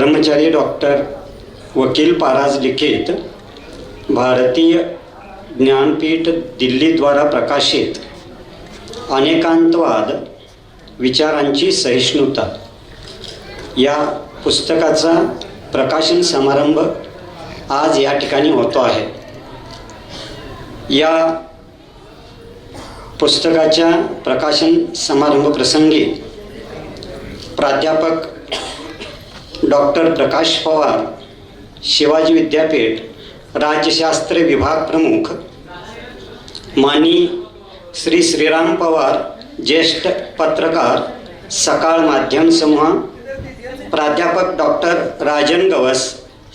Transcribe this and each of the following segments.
ब्रह्मचारी doctor वकील पाराज लिखित भारतीय ज्ञानपीठ दिल्ली द्वारा प्रकाशित अनेकांतवाद विचारांची सहिष्णुता या पुस्तकाचा प्रकाशन समारंभ आज या ठिकाणी होतो आहे। या पुस्तकाच्या प्रकाशन समारंभ प्रसंगी प्राध्यापक डॉक्टर प्रकाश पवार, शिवाजी विद्यापीठ राज्यशास्त्र विभाग प्रमुख, माननीय श्री श्रीराम पवार, ज्येष्ठ पत्रकार, सकाळ माध्यम समूह, प्राध्यापक डॉक्टर राजन गवस,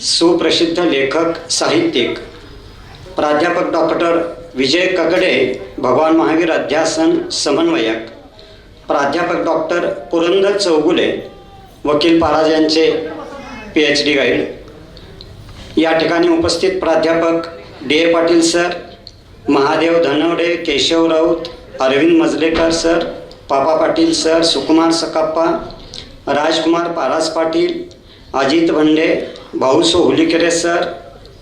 सुप्रसिद्ध लेखक साहित्यिक, प्राध्यापक डॉक्टर विजय ककडे, भगवान महावीर अध्यासन समन्वयक, प्राध्यापक डॉक्टर पुरंदर चौगुले, वकील पाराज यांचे PhD गाईड, या ठिकाणी उपस्थित प्राध्यापक D.A. Patil sir, Mahadev Dhanawade, Keshav Raut, Arvind Majlekar sir, Papa Patil sir, Sukumar Sakappa, Rajkumar Paras Patil, Ajit Bhande, Bhauso Hulikere sir,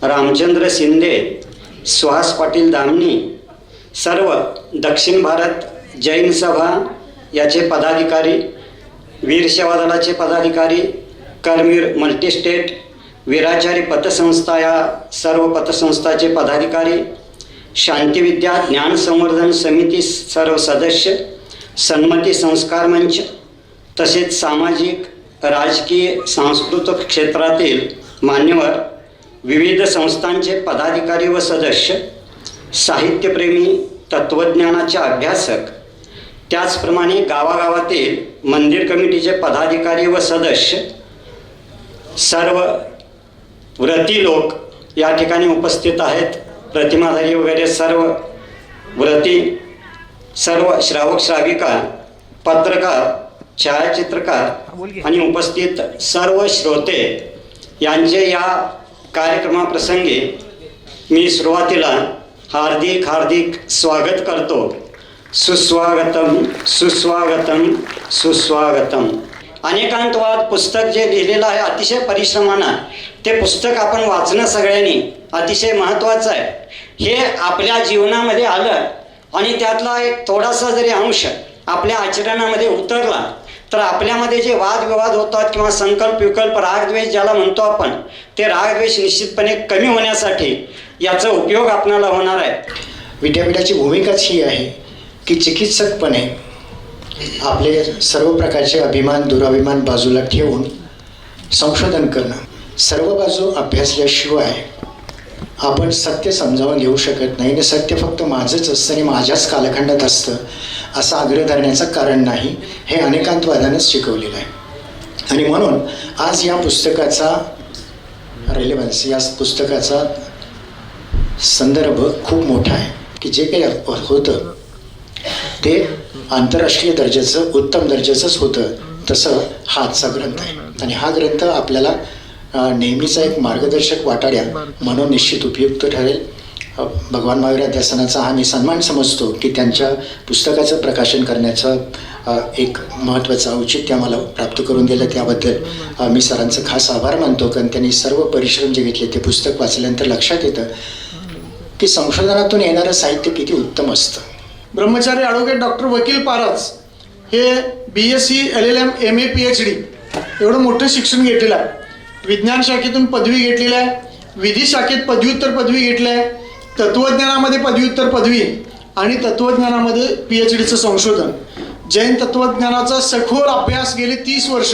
Ramchandra Shinde, Suhas Patil Damani, सर्व दक्षिण भारत जैन सभा याचे पदाधिकारी, वीर सेवा दलाचे पदाधिकारी, करवीर मल्टीस्टेट, वीराचारी पतसंस्था या सर्व पतसंस्थाचे पदाधिकारी, शांतिविद्या ज्ञान संवर्धन समिती सर्व सदस्य, सन्मती संस्कार मंच, तसेच सामाजिक, राजकीय, सांस्कृतिक क्षेत्रातील मान्यवर, विविध संस्थांचे पदाधिकारी व सदस्य, साहित्यप्रेमी, तत्त्वज्ञानाचे अभ्यासक, त्याचप्रमाणे गावागावातील मंदिर कमिटीचे पदाधिकारी व सदस्य, सर्व व्रती लोक या ठिकाणी उपस्थित आहेत, प्रतिमाधारी वगैरे सर्व व्रती, सर्व श्रावक श्राविका, पत्रकार, छायाचित्रकार आणि उपस्थित सर्व श्रोते यांचे या कार्यक्रमाप्रसंगी मी सुरुवातीला हार्दिक हार्दिक स्वागत करतो। सुस्वागतम सुस्वागतम सुस्वागतम। अनेकांतवाद पुस्तक जे लिहिलेलं आहे अतिशय परिश्रमानं, ते पुस्तक आपण वाचणं सगळ्यांनी अतिशय महत्त्वाचं आहे। हे आपल्या जीवनामध्ये आलं आणि त्यातला एक थोडासा जरी अंश आपल्या आचरणामध्ये उतरला तर आपल्यामध्ये जे वादविवाद होतात किंवा संकल्प विकल्प रागद्वेष ज्याला म्हणतो आपण, ते रागद्वेष निश्चितपणे कमी होण्यासाठी याचा उपयोग आपल्याला होणार आहे। विद्यापीठाची भूमिकाच ही आहे की चिकित्सकपणे आपले सर्व प्रकारचे अभिमान दुराभिमान बाजूला ठेवून संशोधन करणं, सर्व बाजू अभ्यासल्याशिवाय आपण सत्य समजावून घेऊ शकत नाही आणि सत्य फक्त माझंच असतं आणि माझ्याच कालखंडात असतं असं आग्रह धरण्याचं कारण नाही, हे अनेकांतवादानंच शिकवलेलं आहे। आणि म्हणून आज या पुस्तकाचा रेलेव्हन्स, या पुस्तकाचा संदर्भ खूप मोठा आहे की जे काही होतं ते आंतरराष्ट्रीय दर्जाचं उत्तम दर्जाचंच होतं, तसं हा आजचा ग्रंथ आहे आणि हा ग्रंथ आपल्याला नेहमीचा एक मार्गदर्शक वाटाड्या म्हणून निश्चित उपयुक्त ठरेल। भगवान महावीर अध्यासनाचा हा मी सन्मान समजतो की त्यांच्या पुस्तकाचं प्रकाशन करण्याचा एक महत्त्वाचं औचित्य आम्हाला प्राप्त करून दिलं, त्याबद्दल मी सरांचं खास आभार मानतो। कारण त्यांनी सर्व परिश्रम जे घेतले ते पुस्तक वाचल्यानंतर लक्षात येतं की संशोधनातून येणारं साहित्य किती उत्तम असतं। ब्रह्मचारी ॲडव्होकेट डॉक्टर वकील पाराज हे BSc LLM MA PhD एवढं मोठं शिक्षण घेतलेलं आहे। विज्ञान शाखेतून पदवी घेतलेली आहे, विधी शाखेत पदव्युत्तर पदवी घेतली आहे, तत्त्वज्ञानामध्ये पदव्युत्तर पदवी आणि तत्त्वज्ञानामध्ये PhDचं संशोधन। जैन तत्त्वज्ञानाचा सखोल अभ्यास गेली 30 वर्ष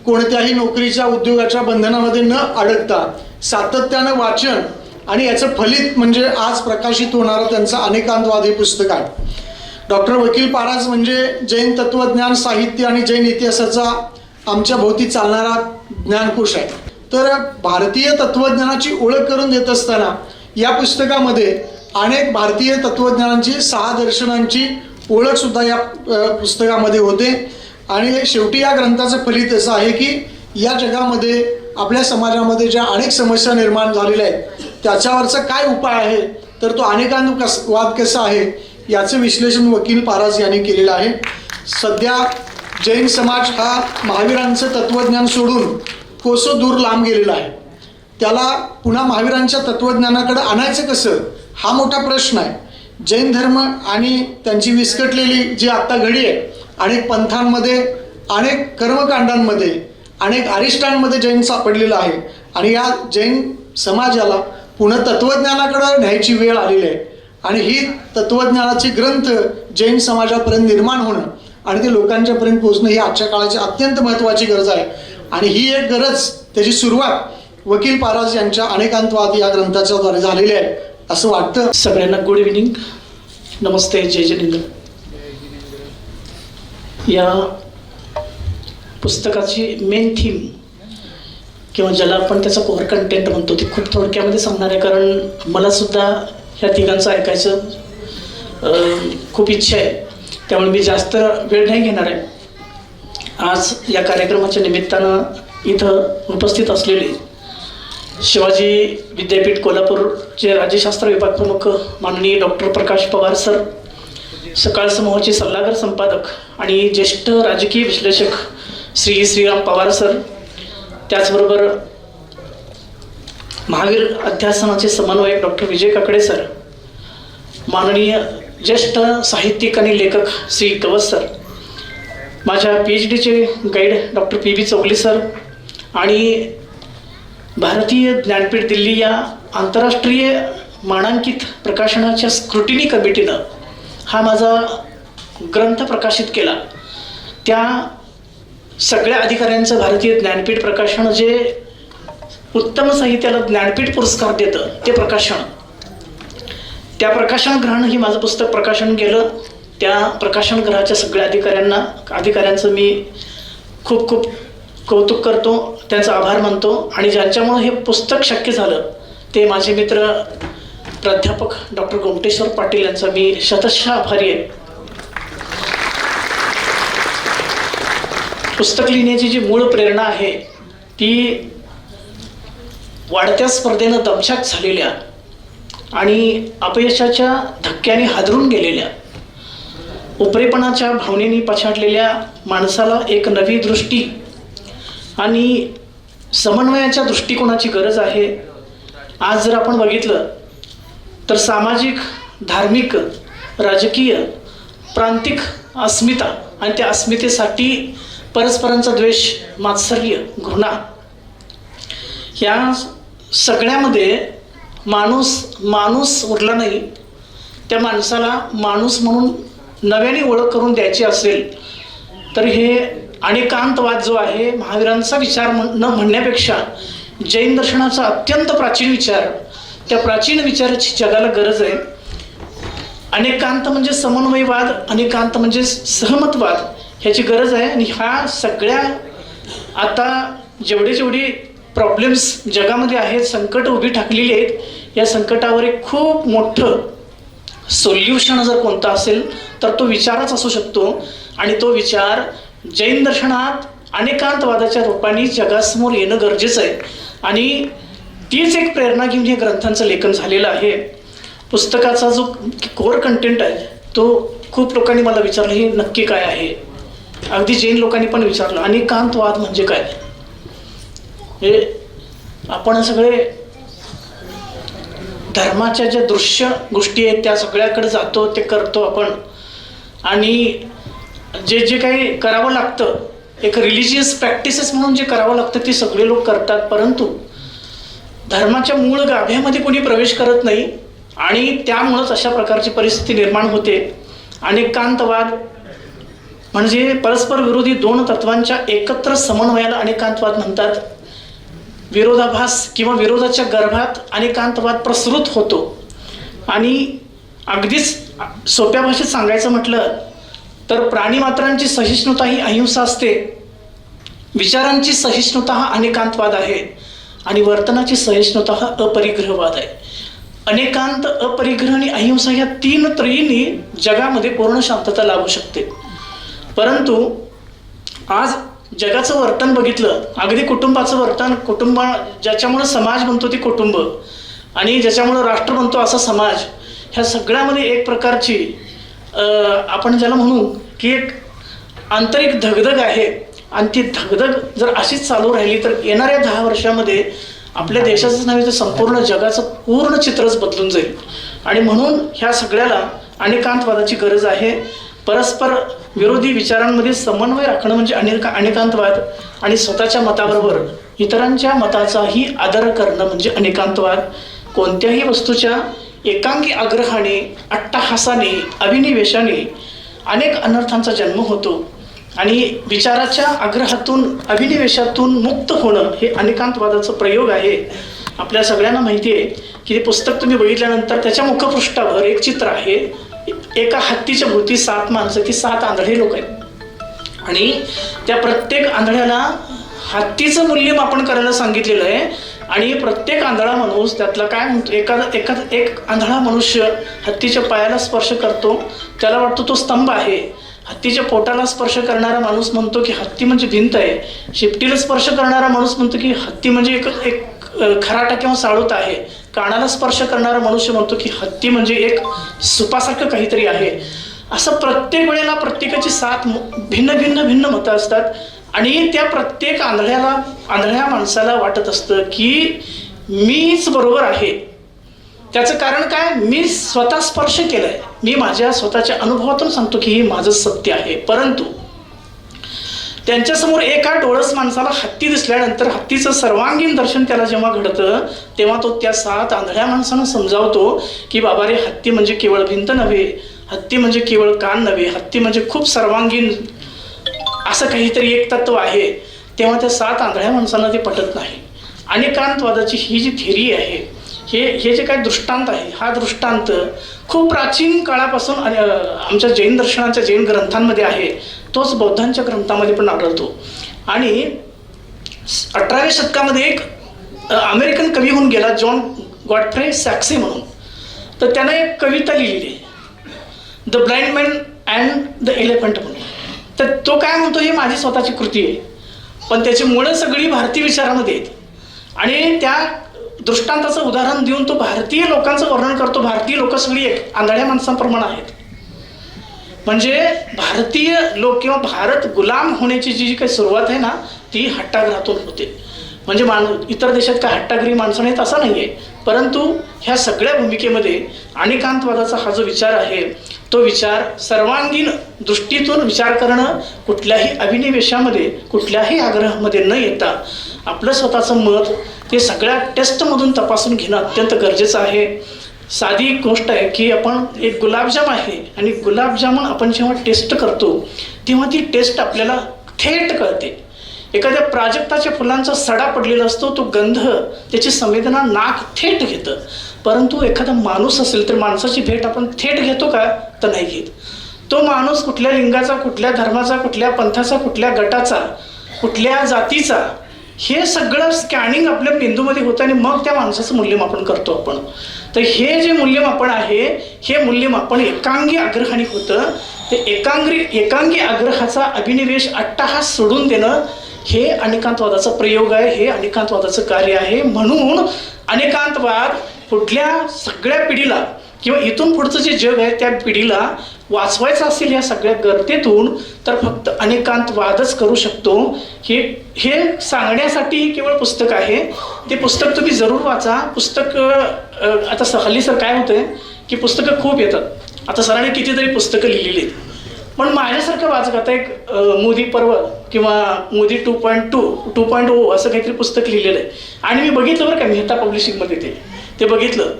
कोणत्याही नोकरीच्या उद्योगाच्या बंधनामध्ये न अडकता सातत्यानं वाचन आणि याचं फलित म्हणजे आज प्रकाशित होणारं त्यांचं अनेकांतवाद हे पुस्तक आहे। डॉक्टर वकील पाराज म्हणजे जैन तत्त्वज्ञान साहित्य आणि जैन इतिहासाचा आमच्या भोवती चालणारा ज्ञानकोश आहे। तर भारतीय तत्त्वज्ञानाची ओळख करून देत असताना या पुस्तकामध्ये अनेक भारतीय तत्त्वज्ञानांची 6 दर्शनांची ओळखसुद्धा या पुस्तकामध्ये होते आणि शेवटी या ग्रंथाचं फलित असं आहे की या जगामध्ये आपल्या समाजामध्ये ज्या अनेक समस्या निर्माण झालेल्या आहेत त्याच्यावरचा काय उपाय आहे, तर तो अनेकांतवाद कसा आहे याचं विश्लेषण वकील पाराज यांनी केलेलं आहे। सध्या जैन समाज हा महावीरांचं तत्त्वज्ञान सोडून कोसो दूर लांब गेलेला आहे. त्याला पुन्हा महावीरांच्या तत्त्वज्ञानाकडे आणायचं कसं हा मोठा प्रश्न आहे. जैन धर्म आणि त्यांची विस्कटलेली जी आत्ता घडी आहे, अनेक पंथांमध्ये, अनेक कर्मकांडांमध्ये, अनेक अरिष्टांमध्ये जैन सापडलेला आहे आणि या जैन समाजाला पुन्हा तत्त्वज्ञानाकडे न्यायची वेळ आलेली आहे. आणि ही तत्त्वज्ञानाचे ग्रंथ जैन समाजापर्यंत निर्माण होणं आणि ते लोकांच्यापर्यंत पोहोचणं ही आजच्या काळाची अत्यंत महत्त्वाची गरज आहे. आणि ही एक गरज, त्याची सुरुवात वकील पाराज यांच्या अनेकांतवाद या ग्रंथाच्या द्वारे झालेली आहे असं वाटतं. सगळ्यांना गुड इव्हिनिंग, नमस्ते, जय जिनेंद्र. या पुस्तकाची मेन थीम किंवा ज्याला आपण त्याचा कोर कंटेंट म्हणतो ते खूप थोडक्यामध्ये सांगणार आहे, कारण मला सुद्धा ह्या तिघांचं ऐकायचं खूप इच्छा आहे. त्यामुळे मी जास्त वेळ नाही घेणार आहे. आज या कार्यक्रमाच्या निमित्तानं इथं उपस्थित असलेले शिवाजी विद्यापीठ कोल्हापूरचे राज्यशास्त्र विभाग प्रमुख माननीय डॉक्टर प्रकाश पवार सर, सकाळ समूहाचे सल्लागार संपादक आणि ज्येष्ठ राजकीय विश्लेषक श्री श्रीराम पवार सर, त्याचबरोबर महावीर अध्यासनाचे समन्वयक डॉक्टर विजय काकडे सर, माननीय ज्येष्ठ साहित्यिक आणि लेखक श्री कवच सर, माझ्या PhDचे guide doctor PB Chougule sir आणि भारतीय ज्ञानपीठ दिल्ली या आंतरराष्ट्रीय मानांकित प्रकाशनाच्या स्क्रुटिनी कमिटीनं हा माझा ग्रंथ प्रकाशित केला, त्या सगळ्या अधिकाऱ्यांचं भारतीय ज्ञानपीठ प्रकाशन जे उत्तम साहित्याला ज्ञानपीठ पुरस्कार देतं ते प्रकाशन, त्या प्रकाशनगृहानं ही माझं पुस्तक प्रकाशन केलं. त्या प्रकाशनगृहाच्या सगळ्या अधिकाऱ्यांचं मी खूप खूप कौतुक करतो, त्यांचा आभार मानतो. आणि ज्यांच्यामुळं हे पुस्तक शक्य झालं ते माझे मित्र प्राध्यापक डॉक्टर गोमटेश्वर पाटील यांचा मी शतशः आभारी आहे. पुस्तक लिहिण्याची जी मूळ प्रेरणा आहे ती वाढत्या स्पर्धेनं दमछाक झालेल्या आणि अपयशाच्या धक्क्याने हादरून गेलेल्या, उपरेपणाच्या भावनेने पछाडलेल्या माणसाला एक नवी दृष्टी आणि समन्वयाच्या दृष्टिकोनाची गरज आहे. आज जर आपण बघितलं तर सामाजिक, धार्मिक, राजकीय, प्रांतिक अस्मिता आणि त्या अस्मितेसाठी परस्परांचा द्वेष, मात्सर्य, घृणा, या सगळ्यामध्ये माणूस उरला नाही. त्या माणसाला माणूस म्हणून नव्याने ओळख करून द्यायची असेल तर हे अनेकांतवाद जो आहे, महावीरांचा विचार न म्हणण्यापेक्षा जैन दर्शनाचा अत्यंत प्राचीन विचार, त्या प्राचीन विचाराची जगाला गरज आहे. अनेकांत म्हणजे समन्वयवाद, अनेकांत म्हणजे सहमतवाद ह्याची गरज आहे. आणि ह्या सगळ्या आता जेवढे प्रॉब्लेम्स जगामध्ये आहेत, संकट उभी ठाकलेली आहेत, या संकटावर एक खूप मोठं सोल्युशन जर कोणता असेल तर तो विचारच असू शकतो. आणि तो विचार जैन दर्शनात अनेकांतवादाच्या रूपाने जगासमोर येणं गरजेचं आहे. आणि तीच एक प्रेरणा घेऊन हे ग्रंथांचं लेखन झालेलं आहे. पुस्तकाचा जो कोर कंटेंट आहे तो खूप लोकांनी मला विचारलं हे नक्की काय आहे. अगदी जैन लोकांनी पण विचारलं अनेकांतवाद म्हणजे काय. हे आपण सगळे धर्माच्या ज्या दृश्य गोष्टी आहेत त्या सगळ्याकडे जातो, ते करतो आपण. आणि जे काही करावं लागतं, एक रिलिजियस प्रॅक्टिसेस म्हणून जे करावं लागतं ते सगळे लोक करतात, परंतु धर्माच्या मूळ गाभ्यामध्ये कोणी प्रवेश करत नाही. आणि त्यामुळंच अशा प्रकारची परिस्थिती निर्माण होते. अनेकांतवाद म्हणजे परस्पर विरोधी दोन तत्वांच्या एकत्र समन्वयाला अनेकांतवाद म्हणतात. विरोधाभास किंवा विरोधाच्या गर्भात अनेकांतवाद प्रसृत होतो. आणि अगदीच सोप्या भाषेत सांगायचं म्हटलं तर प्राणीमात्रांची सहिष्णुता ही अहिंसा असते, विचारांची सहिष्णुता हा अनेकांतवाद आहे आणि वर्तनाची सहिष्णुता हा अपरिग्रहवाद आहे. अनेकांत, अपरिग्रह आणि अहिंसा या तीन त्रयींनी जगामध्ये पूर्ण शांतता लाभू शकते. परंतु आज जगाचं वर्तन बघितलं, अगदी कुटुंबाचं वर्तन, ज्याच्यामुळे समाज बनतो ते कुटुंब आणि ज्याच्यामुळे राष्ट्र बनतो असा समाज, ह्या सगळ्यामध्ये एक प्रकारची आपण ज्याला म्हणू की एक आंतरिक धगधग आहे. आणि ती धगधग जर अशीच चालू राहिली तर येणाऱ्या 10 वर्षामध्ये आपल्या देशाचंच नव्हे तर संपूर्ण जगाचं पूर्ण चित्रच बदलून जाईल. आणि म्हणून ह्या सगळ्याला अनेकांतवादाची गरज आहे. परस्पर विरोधी विचारांमध्ये समन्वय राखणं म्हणजे अनेकांतवाद आणि स्वतःच्या मताबरोबर इतरांच्या मताचाही आदर करणं म्हणजे अनेकांतवाद. कोणत्याही वस्तूच्या एकांगी आग्रहाने, अट्टहासाने, अभिनिवेशाने अनेक अनर्थांचा जन्म होतो आणि विचाराच्या आग्रहातून, अभिनिवेशातून मुक्त होणं हे अनेकांतवादाचं प्रयोग आहे. आपल्या सगळ्यांना माहिती आहे की हे पुस्तक तुम्ही बघितल्यानंतर त्याच्या मुखपृष्ठावर एक चित्र आहे. एका हत्तीच्या भोवती 7 माणसं की 7 आंधळे लोक आहेत आणि त्या प्रत्येक आंधळ्याला हत्तीचं मूल्यमापन करायला सांगितलेलं आहे. आणि प्रत्येक आंधळा माणूस त्यातला काय म्हणतो, एक आंधळा मनुष्य हत्तीच्या पायाला स्पर्श करतो, त्याला वाटतो तो स्तंभ आहे. हत्तीच्या पोटाला स्पर्श करणारा माणूस म्हणतो की हत्ती म्हणजे भिंत आहे. शिपटीला स्पर्श करणारा माणूस म्हणतो की हत्ती म्हणजे एक खराटा किंवा साळूत आहे. कानाला स्पर्श करणारा मनुष्य म्हणतो की हत्ती म्हणजे एक सुपासारखं काहीतरी आहे. असं प्रत्येक वेळेला प्रत्येकाची 7 भिन्न भिन्न भिन्न मतं असतात आणि त्या प्रत्येक आंधळ्या माणसाला वाटत असतं की मीच बरोबर आहे. त्याचं कारण काय, मी स्वतः स्पर्श केलाय, मी माझ्या स्वतःच्या अनुभवातून सांगतो की हे माझं सत्य आहे. परंतु त्यांच्यासमोर एका डोळस माणसाला हत्ती दिसल्यानंतर हत्तीचं सर्वांगीण दर्शन त्याला जेव्हा घडतं तेव्हा तो त्या 7 आंधळ्या माणसांना समजावतो की बाबा रे, हत्ती म्हणजे केवळ भिंत नव्हे, हत्ती म्हणजे केवळ कान नव्हे, हत्ती म्हणजे खूप सर्वांगीण असं काहीतरी एक तत्व आहे. तेव्हा त्या 7 आंधळ्या माणसांना ते पटत नाही. अनेकांतवादाची ही जी थिअरी आहे, हे जे काही दृष्टांत आहे, हा दृष्टांत खूप प्राचीन काळापासून आमच्या जैन दर्शनाच्या जैन ग्रंथांमध्ये आहे. तोच बौद्धांच्या ग्रंथामध्ये पण आढळतो. आणि 18व्या शतकामध्ये एक अमेरिकन कवी होऊन गेला, जॉन गॉडफ्रे सॅक्से म्हणून. तर त्यानं एक कविता लिहिलेली आहे, the blind man and the elephant म्हणून. तर तो काय म्हणतो, ही माझी स्वतःची कृती आहे, पण त्याची मुळं सगळी भारतीय विचारामध्ये आहेत. आणि त्या दृष्टांताचं उदाहरण देऊन तो भारतीय लोकांचं वर्णन करतो. भारतीय लोक सगळी एक आंधळ्या माणसांप्रमाणे आहेत. म्हणजे भारतीय लोक किंवा भारत गुलाम होण्याची जी काही सुरुवात आहे ना, ती हट्टाग्रहातून होते. म्हणजे इतर देशात काय हट्टाग्री माणसं नाहीत असं नाही आहे, परंतु ह्या सगळ्या भूमिकेमध्ये अनेकांतवादाचा हा जो विचार आहे, तो विचार सर्वांगीण दृष्टीतून विचार करणं, कुठल्याही अभिनिवेशामध्ये, कुठल्याही आग्रहामध्ये न येता आपलं स्वतःचं मत ते सगळ्या टेस्टमधून तपासून घेणं अत्यंत गरजेचं आहे. साधी गोष्ट आहे की आपण एक गुलाबजाम आहे आणि गुलाबजामुन आपण जेव्हा टेस्ट करतो तेव्हा ती टेस्ट आपल्याला थेट कळते. एखाद्या प्राजक्ताच्या फुलांचा सडा पडलेला असतो, तो गंध, त्याची संवेदना नाक थेट घेतं. परंतु एखादा माणूस असेल तर माणसाची भेट आपण थेट घेतो का, तर नाही घेत. तो माणूस कुठल्या लिंगाचा, कुठल्या धर्माचा, कुठल्या पंथाचा, कुठल्या गटाचा, कुठल्या जातीचा, हे सगळं स्कॅनिंग आपल्या मेंदूमध्ये होतं आणि मग त्या माणसाचं मूल्यमापन करतो आपण. तर हे जे मूल्यमापन आहे, हे मूल्यमापन एकांगी आग्रहाने होतं. ते एकांगी आग्रहाचा अभिनिवेश, अट्टहास सोडून देणं हे अनेकांतवादाचा प्रयोग आहे, हे अनेकांतवादाचं कार्य आहे. म्हणून अनेकांतवाद कुठल्या सगळ्या पिढीला किंवा इथून पुढचं जे जग आहे त्या पिढीला वाचवायचं असेल या सगळ्या गर्तेतून, तर फक्त अनेकांतवादच करू शकतो. हे सांगण्यासाठी केवळ पुस्तक आहे. ते पुस्तक तुम्ही जरूर वाचा. पुस्तक आता हल्ली सर काय होतंय की पुस्तकं खूप येतात. आता सरांनी कितीतरी पुस्तकं लिहिलेली आहेत, पण माझ्यासारखं वाचक आता एक मोदी पर्व किंवा मोदी 2.0 असं काहीतरी पुस्तक लिहिलेलं आहे आणि मी बघितलं बरं का, मेहता पब्लिशिंगमध्ये ते बघितलं,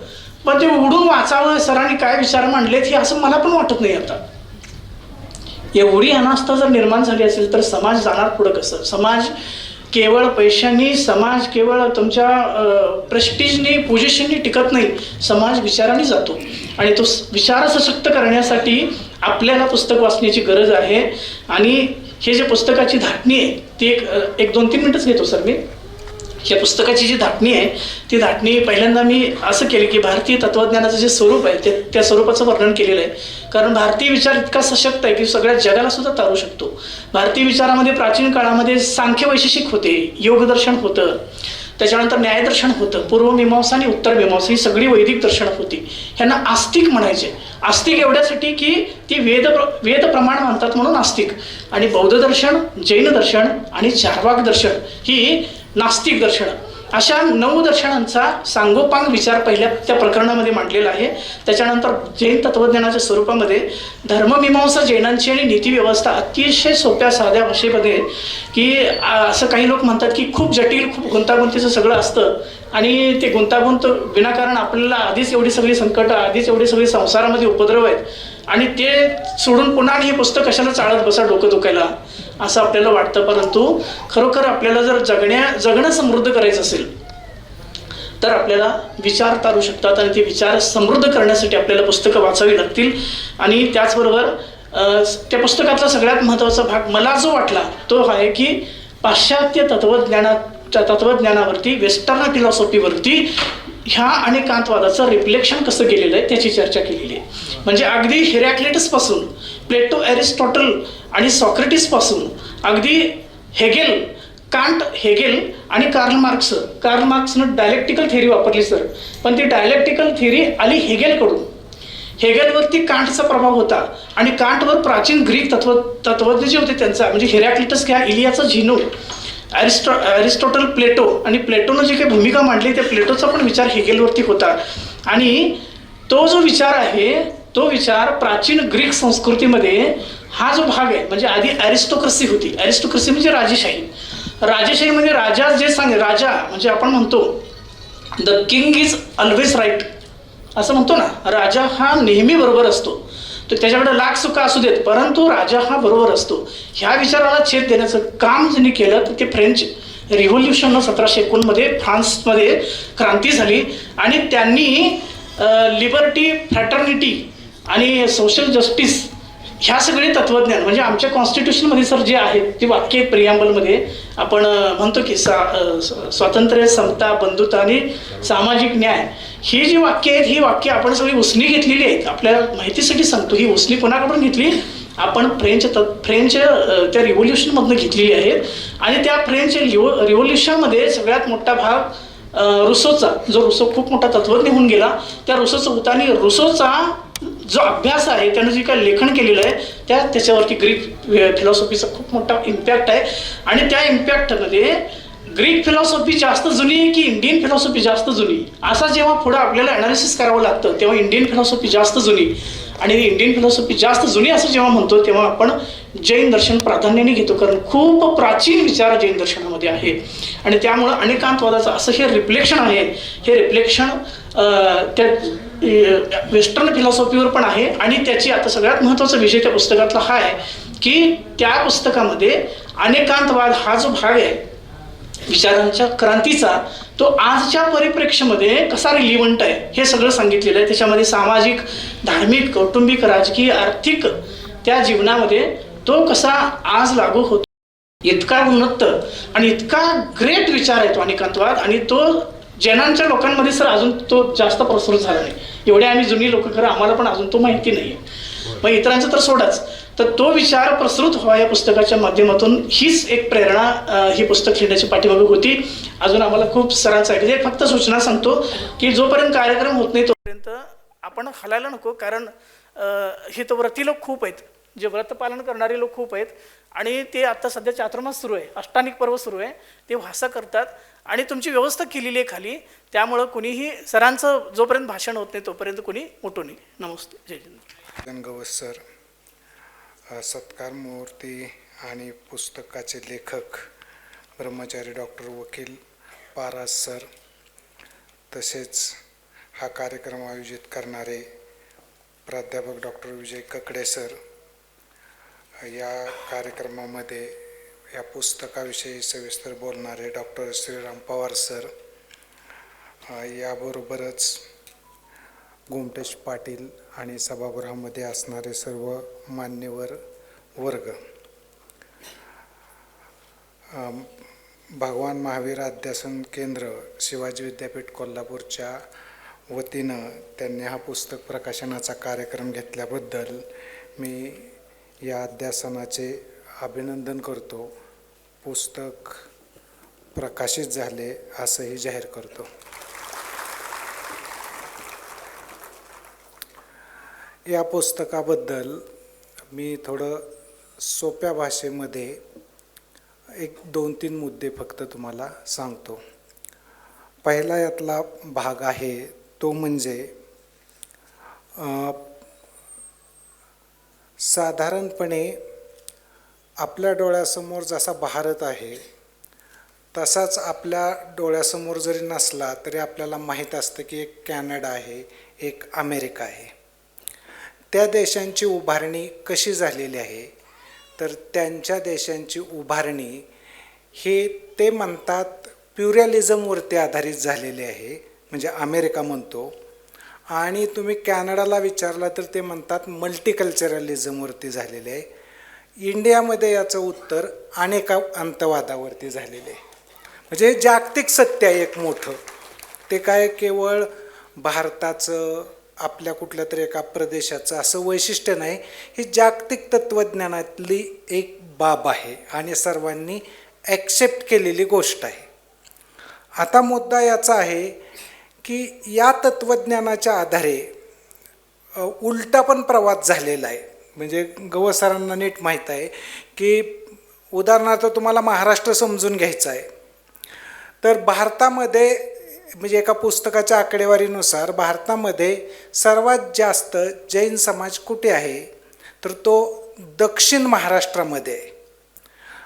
पण ते उघडून वाचावं, सरांनी काय विचार मांडलेत हे असं मला पण वाटत नाही. आता एवढी अनास्था जर निर्माण झाली असेल तर समाज जाणार पुढं कसं? समाज केवळ पैशांनी, समाज केवळ तुमच्या प्रेस्टिजनी, पोझिशननी टिकत नाही. समाज विचाराने जातो आणि तो विचार सशक्त करण्यासाठी आपल्याला पुस्तक वाचण्याची गरज आहे. आणि हे जे पुस्तकाची धाटणी आहे ती एक 2-3 मिनिटच घेतो सर मी. या पुस्तकाची जी धाटणी आहे ती धाटणी पहिल्यांदा मी असं केली की भारतीय तत्त्वज्ञानाचं जे स्वरूप आहे त्या स्वरूपाचं वर्णन केलेलं आहे. कारण भारतीय विचार इतका सशक्त आहे की सगळ्या जगाला सुद्धा तारू शकतो. भारतीय विचारामध्ये प्राचीन काळामध्ये सांख्य वैशेषिक होते, योगदर्शन होतं, त्याच्यानंतर न्यायदर्शन होतं, पूर्वमीमांसा आणि उत्तर मीमांसा ही सगळी वैदिक दर्शनं होती. ह्यांना आस्तिक म्हणायचे. आस्तिक एवढ्यासाठी की ती वेद प्रमाण मानतात म्हणून आस्तिक. आणि बौद्ध दर्शन, जैन दर्शन आणि चार्वाक दर्शन ही नास्तिक दर्शनं, अशा 9 दर्शनांचा सांगोपांग विचार पहिल्या त्या प्रकरणामध्ये मांडलेला आहे. त्याच्यानंतर जैन तत्त्वज्ञानाच्या स्वरूपामध्ये धर्ममीमांसा जैनांची आणि नीतिव्यवस्था अतिशय सोप्या साध्या भाषेमध्ये, की असं काही लोक म्हणतात की खूप जटिल, खूप गुंतागुंतीचं सगळं असतं आणि ते गुंतागुंत विनाकारण आपल्याला आधीच एवढी सगळी संकट, आधीच एवढी सगळी संसारामध्ये उपद्रव आहेत आणि ते सोडून पुन्हा हे पुस्तक कशाला चाळत बसा डोकं दुखायला, असं आपल्याला वाटतं. परंतु खरोखर आपल्याला जर जगणं समृद्ध करायचं असेल तर आपल्याला विचार तारू शकतात आणि ते विचार समृद्ध करण्यासाठी आपल्याला पुस्तकं वाचावी लागतील. आणि त्याचबरोबर त्या पुस्तकातला सगळ्यात महत्त्वाचा भाग मला जो वाटला तो आहे की पाश्चात्य तत्त्वज्ञानावरती, वेस्टर्न फिलॉसॉफीवरती ह्या अनेकांतवादाचं रिफ्लेक्शन कसं केलेलं आहे त्याची चर्चा केलेली आहे. म्हणजे अगदी हेरॅक्लिटसपासून प्लेटो, एरिस्टॉटल आणि सॉक्रेटिसपासून अगदी हेगेल, कांट, हेगेल आणि कार्ल मार्क्सनं डायलेक्टिकल थिअरी वापरली सर, पण ती डायलेक्टिकल थिअरी आली हेगेलकडून. हेगेलवरती कांटचा प्रभाव होता आणि कांटवर प्राचीन ग्रीक तत्वज्ञ जे होते त्यांचा, म्हणजे हेरॅक्लिटस घ्या, इलियाचा झिनो, एरिस्टॉटल, प्लेटो, आणि प्लेटोनं जी काही भूमिका मांडली त्या प्लेटोचा पण विचार हेगेलवरती होता. आणि तो जो विचार आहे तो विचार प्राचीन ग्रीक संस्कृतीमध्ये हा जो भाग आहे, म्हणजे आधी ॲरिस्टोक्रसी होती. ॲरिस्टोक्रसी म्हणजे राजेशाही. राजेशाहीमध्ये राजा जे सांगे, राजा म्हणजे आपण म्हणतो the king is always right असं म्हणतो ना, राजा हा नेहमी बरोबर असतो. तर त्याच्याकडे लाख चुका असू देत परंतु राजा हा बरोबर असतो. ह्या विचाराला छेद देण्याचं काम ज्यांनी केलं तर ते फ्रेंच रिव्होल्युशननं 1751 मध्ये फ्रान्समध्ये क्रांती झाली आणि त्यांनी लिबर्टी, फ्रॅटर्निटी आणि सोशल जस्टिस ह्या सगळे तत्त्वज्ञान, म्हणजे आमच्या कॉन्स्टिट्यूशनमध्ये सर जे आहेत ती वाक्य आहेत प्रियांबलमध्ये, आपण म्हणतो की स्वातंत्र्य, समता, बंधुता आणि सामाजिक न्याय, ही जी वाक्य आहेत ही वाक्य आपण सगळी उसनी घेतलेली आहेत. आपल्या माहितीसाठी सांगतो, ही उसनी कोणाकडून घेतली, आपण फ्रेंच त्या रिव्होल्युशनमधनं घेतलेली आहेत. आणि त्या फ्रेंच रिव्होल्युशनमध्ये सगळ्यात मोठा भाग रुसोचा, जो रुसो खूप मोठा तत्त्वज्ञ होऊन गेला, त्या रुसोचं होता. आणि रुसोचा जो अभ्यास आहे, त्यानं जे काही लेखन केलेलं आहे त्याच्यावरती ग्रीक फिलॉसॉफीचा खूप मोठा इम्पॅक्ट आहे. आणि त्या इम्पॅक्टमध्ये ग्रीक फिलॉसॉफी जास्त जुनी आहे की इंडियन फिलॉसॉफी जास्त जुनी, असा जेव्हा पुढं आपल्याला ॲनालिसिस करावं लागतं तेव्हा इंडियन फिलॉसॉफी जास्त जुनी, आणि इंडियन फिलॉसॉफी जास्त जुनी असं जेव्हा म्हणतो तेव्हा आपण जैन दर्शन प्राधान्याने घेतो, कारण खूप प्राचीन विचार जैन दर्शनामध्ये आहे. आणि त्यामुळं अनेकांतवादाचं असं हे रिफ्लेक्शन आहे. हे रिफ्लेक्शन त्या वेस्टर्न फिलॉसॉफीवर पण आहे. आणि त्याची आता सगळ्यात महत्त्वाचा विषय त्या पुस्तकातला हा आहे की त्या पुस्तकामध्ये अनेकांतवाद हा जो भाग आहे विचारांच्या क्रांतीचा, तो आजच्या परिप्रेक्ष्यामध्ये कसा रिलिव्हंट आहे हे सगळं सांगितलेलं आहे. त्याच्यामध्ये सामाजिक, धार्मिक, कौटुंबिक, राजकीय, आर्थिक त्या जीवनामध्ये तो कसा आज लागू होतो. इतका उन्नत आणि इतका ग्रेट विचार आहे तो अनेकांतवाद. आणि तो जैनांच्या लोकांमध्ये सर अजून तो जास्त प्रसृत झाला नाही. एवढे आम्ही जुनी लोक खरं आम्हाला पण अजून तो माहिती नाही. मग इतरांचं तर सोडाच, तर तो विचार प्रसृत व्हावा या पुस्तकाच्या माध्यमातून हीच एक प्रेरणा ही पुस्तक लिहिण्याची पाठीमागे होती. अजून आम्हाला खूप सरांचं आहे. फक्त सूचना सांगतो की जोपर्यंत कार्यक्रम होत नाही तोपर्यंत आपण हलायला नको, कारण हे तर व्रती लोक खूप आहेत, जे व्रत पालन करणारे लोक खूप आहेत. आणि ते आता सध्या चातुर्मास सुरू आहे, अष्टानिक पर्व सुरू आहे, ते भाषा करतात आणि तुमची व्यवस्था केलेली आहे खाली. त्यामुळं कुणीही सरांचं जोपर्यंत भाषण होत नाही तोपर्यंत कुणी मोठू नये. नमस्ते, जय हिंद. गणगवस सर, सत्कार मूर्ती आणि पुस्तकाचे लेखक ब्रह्मचारी डॉक्टर वकील पारास सर, तसेच हा कार्यक्रम आयोजित करणारे प्राध्यापक डॉक्टर विजय ककडे सर, या कार्यक्रमामध्ये या पुस्तकाविषयी सविस्तर बोलणारे डॉक्टर श्रीराम पवार सर, याबरोबरच गोमटेश पाटील आणि सभागृहामध्ये असणारे सर्व मान्यवर वर्ग, भगवान महावीर अध्यासन केंद्र शिवाजी विद्यापीठ कोल्हापूरच्या वतीनं त्यांनी हा पुस्तक प्रकाशनाचा कार्यक्रम घेतल्याबद्दल मी या अध्यासनाचे अभिनंदन करतो. पुस्तक प्रकाशित झाले असंही जाहीर करतो. या पुस्तकाबद्दल मी थोडं सोप्या भाषेमध्ये 1-2-3 मुद्दे फक्त तुम्हाला सांगतो. पहिला यातला भाग आहे तो म्हणजे साधारणपणे आपल्या डोळ्यासमोर जसा भारत आहे तसाच आपल्या डोळ्यासमोर जरी नसला तरी आपल्याला माहीत असतं की एक कॅनडा आहे, एक अमेरिका आहे. त्या देशांची उभारणी कशी झालेली आहे तर त्यांच्या देशांची उभारणी हे ते म्हणतात प्युरॅलिझमवरती आधारित झालेली आहे, म्हणजे अमेरिका म्हणतो. आणि तुम्ही कॅनडाला विचारला तर ते म्हणतात मल्टीकल्चरलिझमवरती झालेले आहे. इंडियामध्ये याचं उत्तर अनेक अंतवादावरती झालेले आहे. म्हणजे जागतिक सत्य आहे एक मोठं. ते काय केवळ भारताचं आपल्या कुठल्या तरी एका प्रदेशाचं असं वैशिष्ट्य नाही, ही जागतिक तत्त्वज्ञानातली एक बाब आहे आणि सर्वांनी ॲक्सेप्ट केलेली गोष्ट आहे. आता मुद्दा याचा आहे की या तत्त्वज्ञानाच्या आधारे उलटा पण प्रवास झालेला आहे. म्हणजे गवसरांना नीट माहीत आहे की उदाहरणार्थ तुम्हाला महाराष्ट्र समजून घ्यायचा आहे तर भारतामध्ये म्हणजे एका पुस्तकाच्या आकडेवारीनुसार भारतामध्ये सर्वात जास्त जैन समाज कुठे आहे तर तो दक्षिण महाराष्ट्रामध्ये आहे.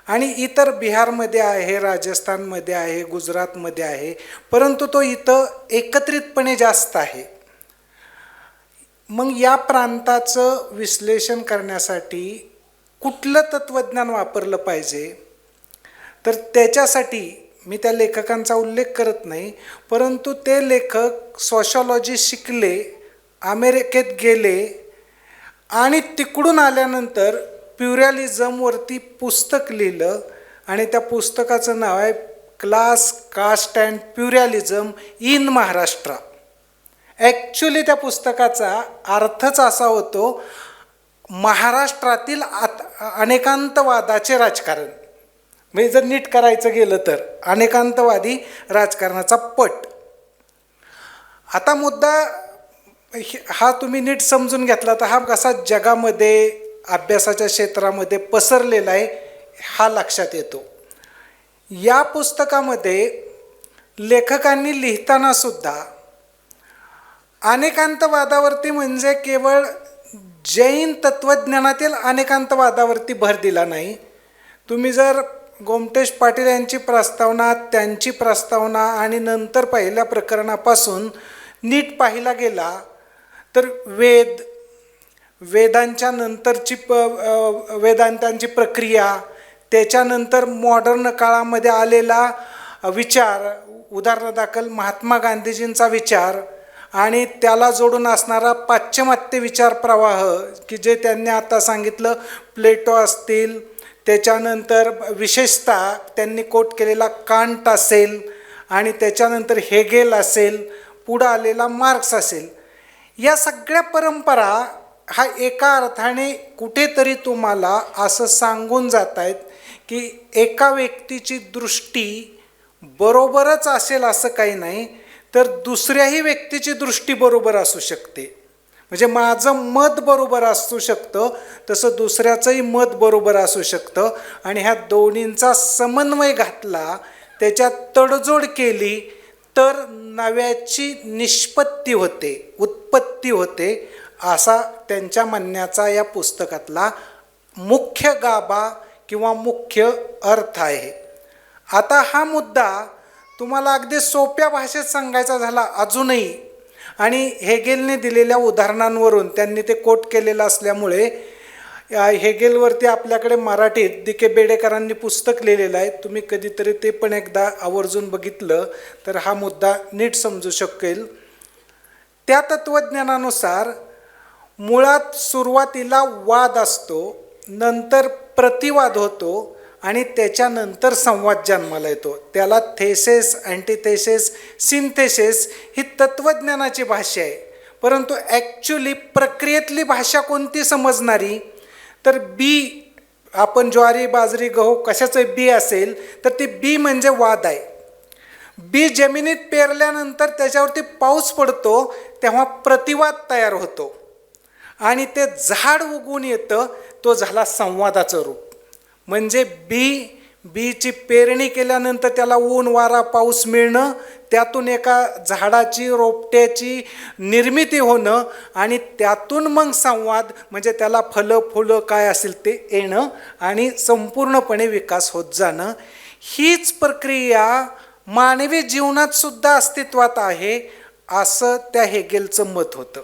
आणि इतर बिहारमध्ये आहे, राजस्थानमध्ये आहे, गुजरातमध्ये आहे, परंतु तो इथं एकत्रितपणे जास्त आहे. मग या प्रांताचं विश्लेषण करण्यासाठी कुठलं तत्त्वज्ञान वापरलं पाहिजे तर त्याच्यासाठी मी त्या लेखकांचा उल्लेख करत नाही, परंतु ते लेखक सोशॉलॉजी शिकले, अमेरिकेत गेले आणि तिकडून आल्यानंतर प्युरॅलिझमवरती पुस्तक लिहिलं आणि त्या पुस्तकाचं नाव आहे class, caste and pluralism in Maharashtra. Actually त्या पुस्तकाचा अर्थच असा होतो महाराष्ट्रातील अनेकांतवादाचे राजकारण. म्हणजे जर नीट करायचं गेलं तर अनेकांतवादी राजकारणाचा पट. आता मुद्दा हा तुम्ही नीट समजून घेतला तर हा कसा जगामध्ये अभ्यासाच्या क्षेत्रामध्ये पसरलेला आहे हा लक्षात येतो. या पुस्तकामध्ये लेखकांनी लिहिताना सुद्धा अनेकांतवादावरती म्हणजे केवळ जैन तत्त्वज्ञानातील अनेकांतवादावरती भर दिला नाही. तुम्ही जर गोमटेश पाटील यांची प्रस्तावना, त्यांची प्रस्तावना आणि नंतर पहिल्या प्रकरणापासून नीट पाहिला गेला तर वेदांच्या नंतरची वेदांतांची प्रक्रिया, त्याच्यानंतर मॉडर्न काळामध्ये आलेला विचार, उदाहरणादाखल महात्मा गांधीजींचा विचार आणि त्याला जोडून असणारा पाश्चिमात्य विचार प्रवाह की जे त्यांनी आता सांगितलं, प्लेटो असतील, त्याच्यानंतर विशेषतः त्यांनी कोट केलेला कांट असेल आणि त्याच्यानंतर हेगेल असेल, पुढं आलेला मार्क्स असेल, या सगळ्या परंपरा हा एका अर्थाने कुठेतरी तुम्हाला असं सांगून जात आहेत की एका व्यक्तीची दृष्टी बरोबरच असेल असं काही नाही, तर दुसऱ्याही व्यक्तीची दृष्टी बरोबर असू शकते. म्हणजे माझं मत बरोबर असू शकतं तसं दुसऱ्याचंही मत बरोबर असू शकतं आणि ह्या दोन्हींचा समन्वय घातला, त्याच्यात तडजोड केली तर नव्याची निष्पत्ती होते, उत्पत्ती होते, असा त्यांच्या म्हणण्याचा या पुस्तकातला मुख्य गाभा किंवा मुख्य अर्थ आहे. आता हा मुद्दा तुम्हाला अगदी सोप्या भाषेत सांगायचा झाला अजूनही, आणि हेगेलने दिलेल्या उदाहरणांवरून त्यांनी ते कोट केलेलं असल्यामुळे हेगेलवरती आपल्याकडे मराठीत दी.के. बेडेकरांनी पुस्तक लिहिलेलं आहे. तुम्ही कधीतरी ते पण एकदा आवर्जून बघितलं तर हा मुद्दा नीट समजू शकेल. त्या तत्त्वज्ञानानुसार मुळात सुरुवातीला वाद असतो, नंतर प्रतिवाद होतो आणि त्याच्यानंतर संवाद जन्माला येतो. त्याला थेसिस, अँटिथेसिस, सिंथेसिस ही तत्त्वज्ञानाची भाषा आहे. परंतु ॲक्च्युली प्रक्रियेतली भाषा कोणती समजणारी तर आपण ज्वारी बाजरी गहू कशाचं बी असेल तर ते बी म्हणजे वाद आहे. बी जमिनीत पेरल्यानंतर त्याच्यावरती पाऊस पडतो तेव्हा प्रतिवाद तयार होतो आणि ते झाड उगवून येतं, तो झाला संवादाचं रूप. म्हणजे बीची पेरणी केल्यानंतर त्याला ऊन वारा पाऊस मिळणं, त्यातून एका झाडाची रोपट्याची निर्मिती होणं आणि त्यातून मग संवाद म्हणजे त्याला फलं फुलं काय असेल ते येणं आणि संपूर्णपणे विकास होत जाणं. हीच प्रक्रिया मानवी जीवनात सुद्धा अस्तित्वात आहे असं त्या हेगेलचं मत होतं.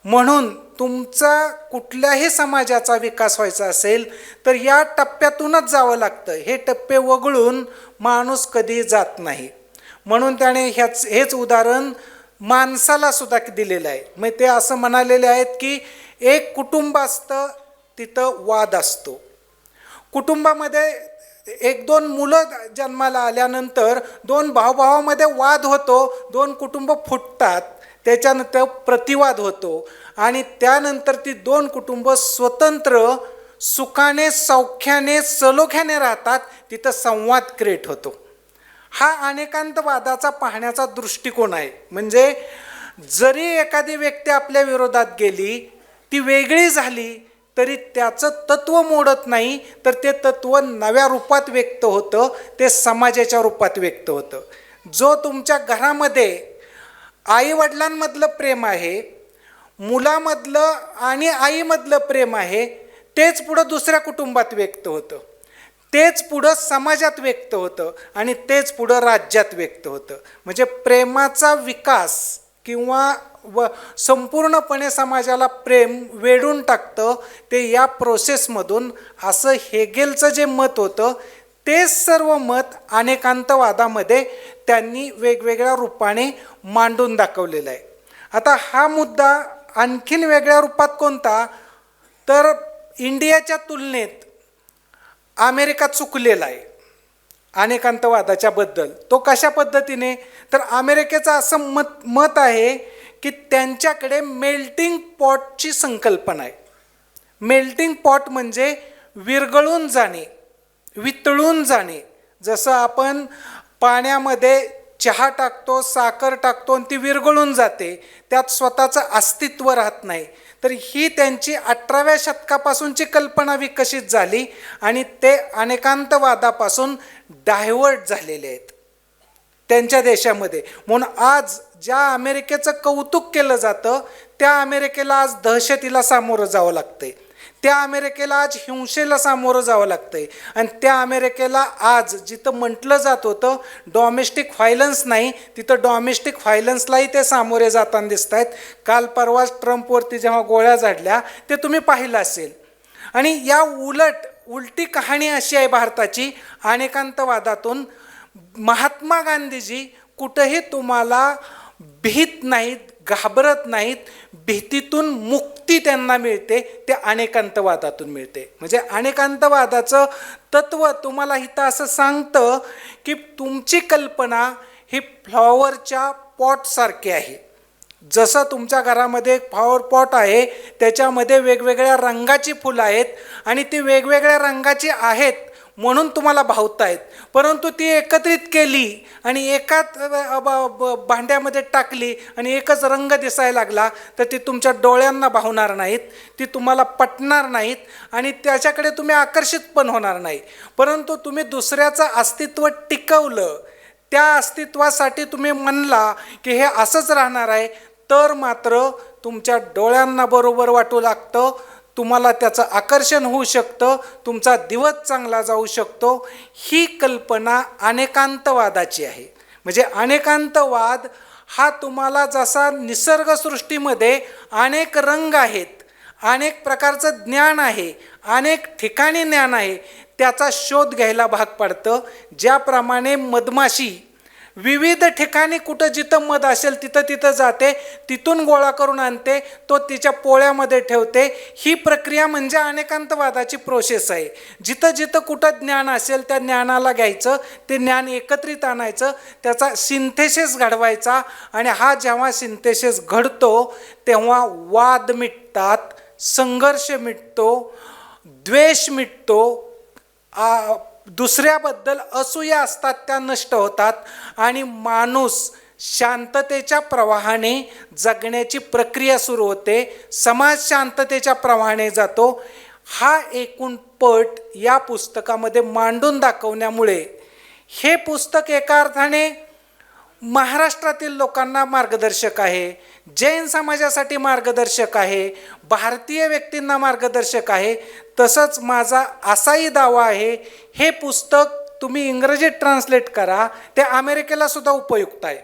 म्हणून तुमचा कुठल्याही समाजाचा विकास व्हायचा असेल तर या टप्प्यातूनच जावं लागतं. हे टप्पे वगळून माणूस कधी जात नाही. म्हणून त्याने हेच उदाहरण माणसाला सुद्धा दिलेलं आहे. मग ते असं म्हणालेले आहेत की एक कुटुंब असतं, तिथं वाद असतो. कुटुंबामध्ये एक दोन मुलं जन्माला आल्यानंतर दोन भावामध्ये वाद होतो, दोन कुटुंब फुटतात, त्याच्यानंतर प्रतिवाद होतो आणि त्यानंतर ती दोन कुटुंब स्वतंत्र सुखाने सौख्याने सलोख्याने राहतात, तिथं संवाद क्रिएट होतो. हा अनेकांतवादाचा पाहण्याचा दृष्टिकोन आहे. म्हणजे जरी एखादी व्यक्ती आपल्या विरोधात गेली, ती वेगळी झाली तरी त्याचं तत्त्व मोडत नाही, तर ते तत्त्व नव्या रूपात व्यक्त होतं, ते समाजाच्या रूपात व्यक्त होतं. जो तुमच्या घरामध्ये आईवडिलांमधलं प्रेम आहे, मुलामधलं आणि आईमधलं प्रेम आहे, तेच पुढं दुसऱ्या कुटुंबात व्यक्त होतं, तेच पुढं समाजात व्यक्त होतं आणि तेच पुढं राज्यात व्यक्त होतं. म्हणजे प्रेमाचा विकास किंवा संपूर्णपणे समाजाला प्रेम वेढून टाकतं ते या प्रोसेसमधून, असं हेगेलचं जे मत होतं तेच सर्व मत अनेकांतवादामध्ये त्यांनी वेगवेगळ्या रूपाने मांडून दाखवलेला आहे. आता हा मुद्दा आणखीन वेगळ्या रूपात कोणता, तर इंडियाच्या तुलनेत अमेरिका चुकलेला आहे अनेकांतवादाच्या बद्दल. तो कशा पद्धतीने, तर अमेरिकेचं असं मत आहे की त्यांच्याकडे मेल्टिंग पॉटची संकल्पना आहे. मेल्टिंग पॉट म्हणजे विरघळून जाणे, वितळून जाणे. जसं आपण पाण्यामध्ये चहा टाकतो, साखर टाकतो आणि ती विरघळून जाते, त्यात स्वतःचं अस्तित्व राहत नाही. तर ही त्यांची 18व्या शतकापासूनची कल्पना विकसित झाली आणि ते अनेकांतवादापासून डायव्हर्ट झालेले आहेत त्यांच्या देशामध्ये. म्हणून आज ज्या अमेरिकेचं कौतुक केलं जातं त्या अमेरिकेला आज दहशतीला सामोरं जावं लागतंय, त्या अमेरिकेला आज हिंसेला सामोरं जावं लागतंय आणि त्या अमेरिकेला आज जिथं म्हटलं जात होतं डॉमेस्टिक व्हायलन्स नाही, तिथं डॉमेस्टिक व्हायलन्सलाही ते सामोरे जाताना दिसत आहेत. काल परवाच ट्रम्पवरती जेव्हा गोळ्या झाडल्या ते तुम्ही पाहिलं असेल. आणि या उलटी कहाणी अशी आहे भारताची अनेकांतवादातून. महात्मा गांधीजी कुठंही तुम्हाला भीत नाहीत, घाबरत नाहीत, भीतीतून मुक्ती त्यांना मिळते, ते अनेकांतवादातून मिळते. म्हणजे अनेकांतवादाचं तत्त्व तुम्हाला इथं असं सांगतं की तुमची कल्पना ही फ्लॉवरच्या पॉटसारखी आहे. जसं तुमच्या घरामध्ये एक फ्लॉवर पॉट आहे, त्याच्यामध्ये वेगवेगळ्या रंगाची फुलं आहेत आणि ती वेगवेगळ्या रंगाची आहेत म्हणून तुम्हाला भावतायत, परंतु ती एकत्रित केली आणि एकाच भांड्यामध्ये टाकली आणि एकच रंग दिसायला लागला तर ती तुमच्या डोळ्यांना भावणार नाहीत, ती तुम्हाला पटणार नाहीत आणि त्याच्याकडे तुम्ही आकर्षित पण होणार नाही. परंतु तुम्ही दुसऱ्याचं अस्तित्व टिकवलं, त्या अस्तित्वासाठी तुम्ही म्हणला की हे असंच राहणार आहे, तर मात्र तुमच्या डोळ्यांना बरोबर वाटू लागतं, तुम्हाला त्याचं आकर्षण होऊ शकतं, तुमचा दिवस चांगला जाऊ शकतो. ही कल्पना अनेकांतवादाची आहे. म्हणजे अनेकांतवाद हा तुम्हाला जसा निसर्गसृष्टीमध्ये अनेक रंग आहेत, अनेक प्रकारचं ज्ञान आहे, अनेक ठिकाणी ज्ञान आहे, त्याचा शोध घ्यायला भाग पडतं. ज्याप्रमाणे मधमाशी विविध ठिकाणी कुठं जिथं मध असेल तिथं जाते, तिथून गोळा करून आणते, तो तिच्या पोळ्यामध्ये ठेवते. ही प्रक्रिया म्हणजे अनेकांतवादाची प्रोसेस आहे. जिथं कुठं ज्ञान असेल त्या ज्ञानाला घ्यायचं, ते ज्ञान एकत्रित आणायचं, त्याचा सिंथेसिस घडवायचा आणि हा जेव्हा सिंथेसिस घडतो तेव्हा वाद मिटतात, संघर्ष मिटतो, द्वेष मिटतो, दुसऱ्याबद्दल असूया असतात त्या नष्ट होतात आणि माणूस शांततेच्या प्रवाहाने जगण्याची प्रक्रिया सुरू होते, समाज शांततेच्या प्रवाहाने जातो. हा एकूण पट या पुस्तकामध्ये मांडून दाखवण्यामुळे हे पुस्तक एका अर्थाने महाराष्ट्रातील लोकांना मार्गदर्शक आहे, जैन समाजासाठी मार्गदर्शक आहे, भारतीय व्यक्तींना मार्गदर्शक आहे. तसंच माझा असाही दावा आहे, हे पुस्तक तुम्ही इंग्रजीत ट्रान्सलेट करा, ते अमेरिकेला सुद्धा उपयुक्त आहे.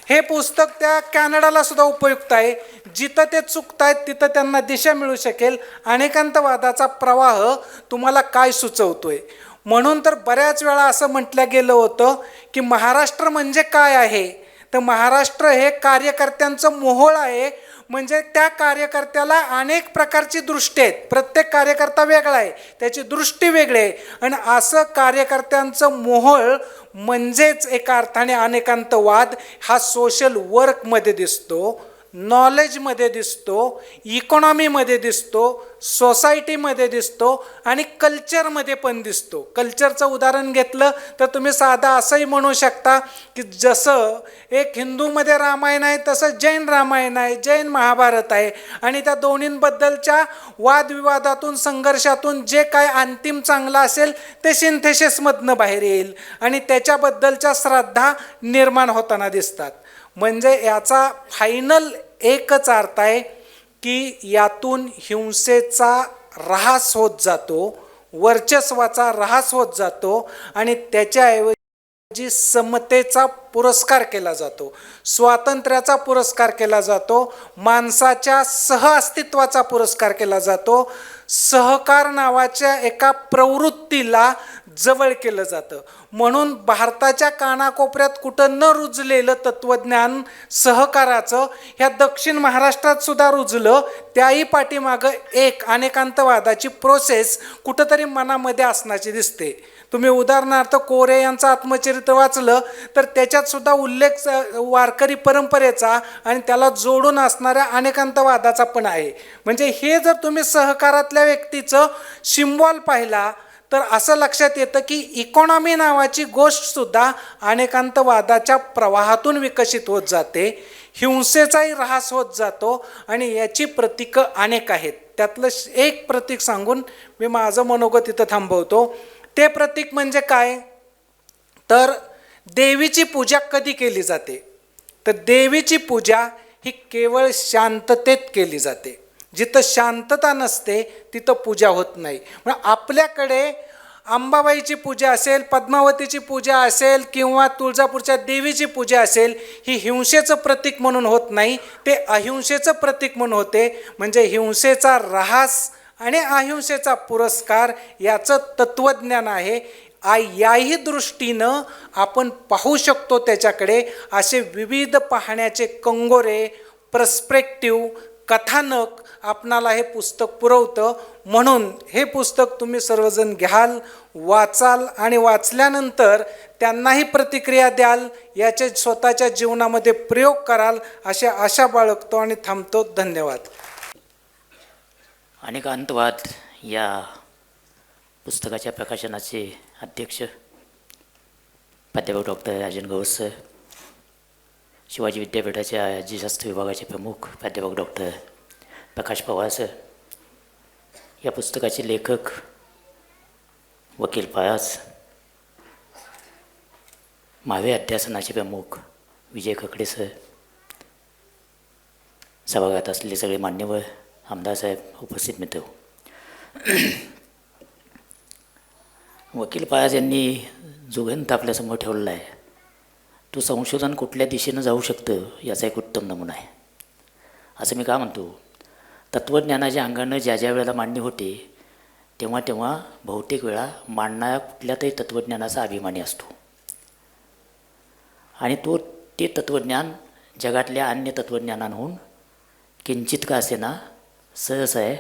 हे पुस्तक त्या कॅनडाला सुद्धा उपयुक्त आहे. जिथं ते चुकतायत तिथं त्यांना दिशा मिळू शकेल. अनेकांतवादाचा प्रवाह तुम्हाला काय सुचवतोय. म्हणून तर बऱ्याच वेळा असं म्हटलं गेलं होतं की महाराष्ट्र म्हणजे काय आहे, तर महाराष्ट्र हे कार्यकर्त्यांचं मोहोळ आहे. म्हणजे त्या कार्यकर्त्याला अनेक प्रकारची दृष्टी आहेत, प्रत्येक कार्यकर्ता वेगळा आहे, त्याची दृष्टी वेगळी आहे. आणि असं कार्यकर्त्यांचं मोहोळ म्हणजेच एका अर्थाने अनेकांतवाद हा सोशल वर्कमध्ये दिसतो, नॉलेजमध्ये दिसतो, इकॉनॉमीमध्ये दिसतो, सोसायटीमध्ये दिसतो आणि कल्चरमध्ये पण दिसतो. कल्चरचं उदाहरण घेतलं तर तुम्ही साधं असंही म्हणू शकता की जसं एक हिंदूमध्ये रामायण आहे तसं जैन रामायण आहे, जैन महाभारत आहे. आणि त्या दोन्हींबद्दलच्या वादविवादातून, संघर्षातून जे काय अंतिम चांगलं असेल ते सिंथेसिसमधनं बाहेर येईल आणि त्याच्याबद्दलच्या श्रद्धा निर्माण होताना दिसतात. म्हणजे याचा फायनल एकच अर्थ आहे की यातून हिंसेचा ऱ्हास होत जातो, वर्चस्वाचा ऱ्हास होत जातो आणि त्याच्याऐवजी समतेचा पुरस्कार केला जातो, स्वातंत्र्याचा पुरस्कार केला जातो, माणसाच्या सहअस्तित्वाचा पुरस्कार केला जातो, सहकार नावाच्या एका प्रवृत्तीला जवळ केलं जातं. म्हणून भारताच्या कानाकोपऱ्यात कुठं न रुजलेलं तत्त्वज्ञान सहकाराचं ह्या दक्षिण महाराष्ट्रात सुद्धा रुजलं. त्याही पाठीमागं एक अनेकांतवादाची प्रोसेस कुठंतरी मनामध्ये असण्याची दिसते. तुम्ही उदाहरणार्थ कोरे यांचं आत्मचरित्र वाचलं तर त्याच्यात सुद्धा उल्लेख वारकरी परंपरेचा आणि त्याला जोडून असणाऱ्या अनेकांतवादाचा पण आहे. म्हणजे हे जर तुम्ही सहकारातल्या व्यक्तीचं सिम्बॉल पाहिला तर असं लक्षात येतं की इकॉनॉमी नावाची गोष्टसुद्धा अनेकांतवादाच्या प्रवाहातून विकसित होत जाते, हिंसेचाही ऱ्हास होत जातो आणि याची प्रतीकं अनेक आहेत. त्यातलं एक प्रतीक सांगून मी माझं मनोगत इथं थांबवतो. ते प्रतीक म्हणजे काय, तर देवीची पूजा कधी केली जाते, तर देवीची पूजा ही केवळ शांततेत केली जाते. जिथं शांतता नसते तिथं पूजा होत नाही. म्हणजे आपल्याकडे अंबाबाईची पूजा असेल, पद्मावतीची पूजा असेल किंवा तुळजापूरच्या देवीची पूजा असेल, ही हिंसेचं प्रतीक म्हणून होत नाही, ते अहिंसेचं प्रतीक म्हणून होते. म्हणजे हिंसेचा ऱ्हास आणि अहिंसेचा पुरस्कार याचं तत्त्वज्ञान आहे. याही दृष्टीनं आपण पाहू शकतो त्याच्याकडे. असे विविध पाहण्याचे कंगोरे, पर्स्पेक्टिव्ह, कथानक आपणाला हे पुस्तक पुरवतं. म्हणून हे पुस्तक तुम्ही सर्वजण घ्याल, वाचाल आणि वाचल्यानंतर त्यांनाही प्रतिक्रिया द्याल, याचे स्वतःच्या जीवनामध्ये प्रयोग कराल अशी आशा बाळगतो आणि थांबतो. धन्यवाद. अनेकांतवाद या पुस्तकाच्या प्रकाशनाचे अध्यक्ष प्राध्यापक डॉक्टर राजन गवस सर, शिवाजी विद्यापीठाच्या राज्यशास्त्र विभागाचे प्रमुख प्राध्यापक डॉक्टर प्रकाश पवार सर, या पुस्तकाचे लेखक वकील फराज, मावे अध्यासनाचे प्रमुख विजय खकडे सर, सभागृहात असलेले सगळे मान्यवर, आमदार साहेब, उपस्थित मित्र. वकील फराज यांनी जो ग्रंथ आपल्यासमोर ठेवलेला आहे तो संशोधन कुठल्या दिशेनं जाऊ शकतं याचा एक उत्तम नमुना आहे. असं मी का म्हणतो, तत्त्वज्ञानाच्या अंगानं ज्या ज्या वेळेला मांडणी होते तेव्हा तेव्हा बहुतेक वेळा मांडणारा कुठल्या तरी तत्त्वज्ञानाचा अभिमानी असतो आणि ते तत्त्वज्ञान जगातल्या अन्य तत्त्वज्ञानांहून किंचित का असेना सहज आहे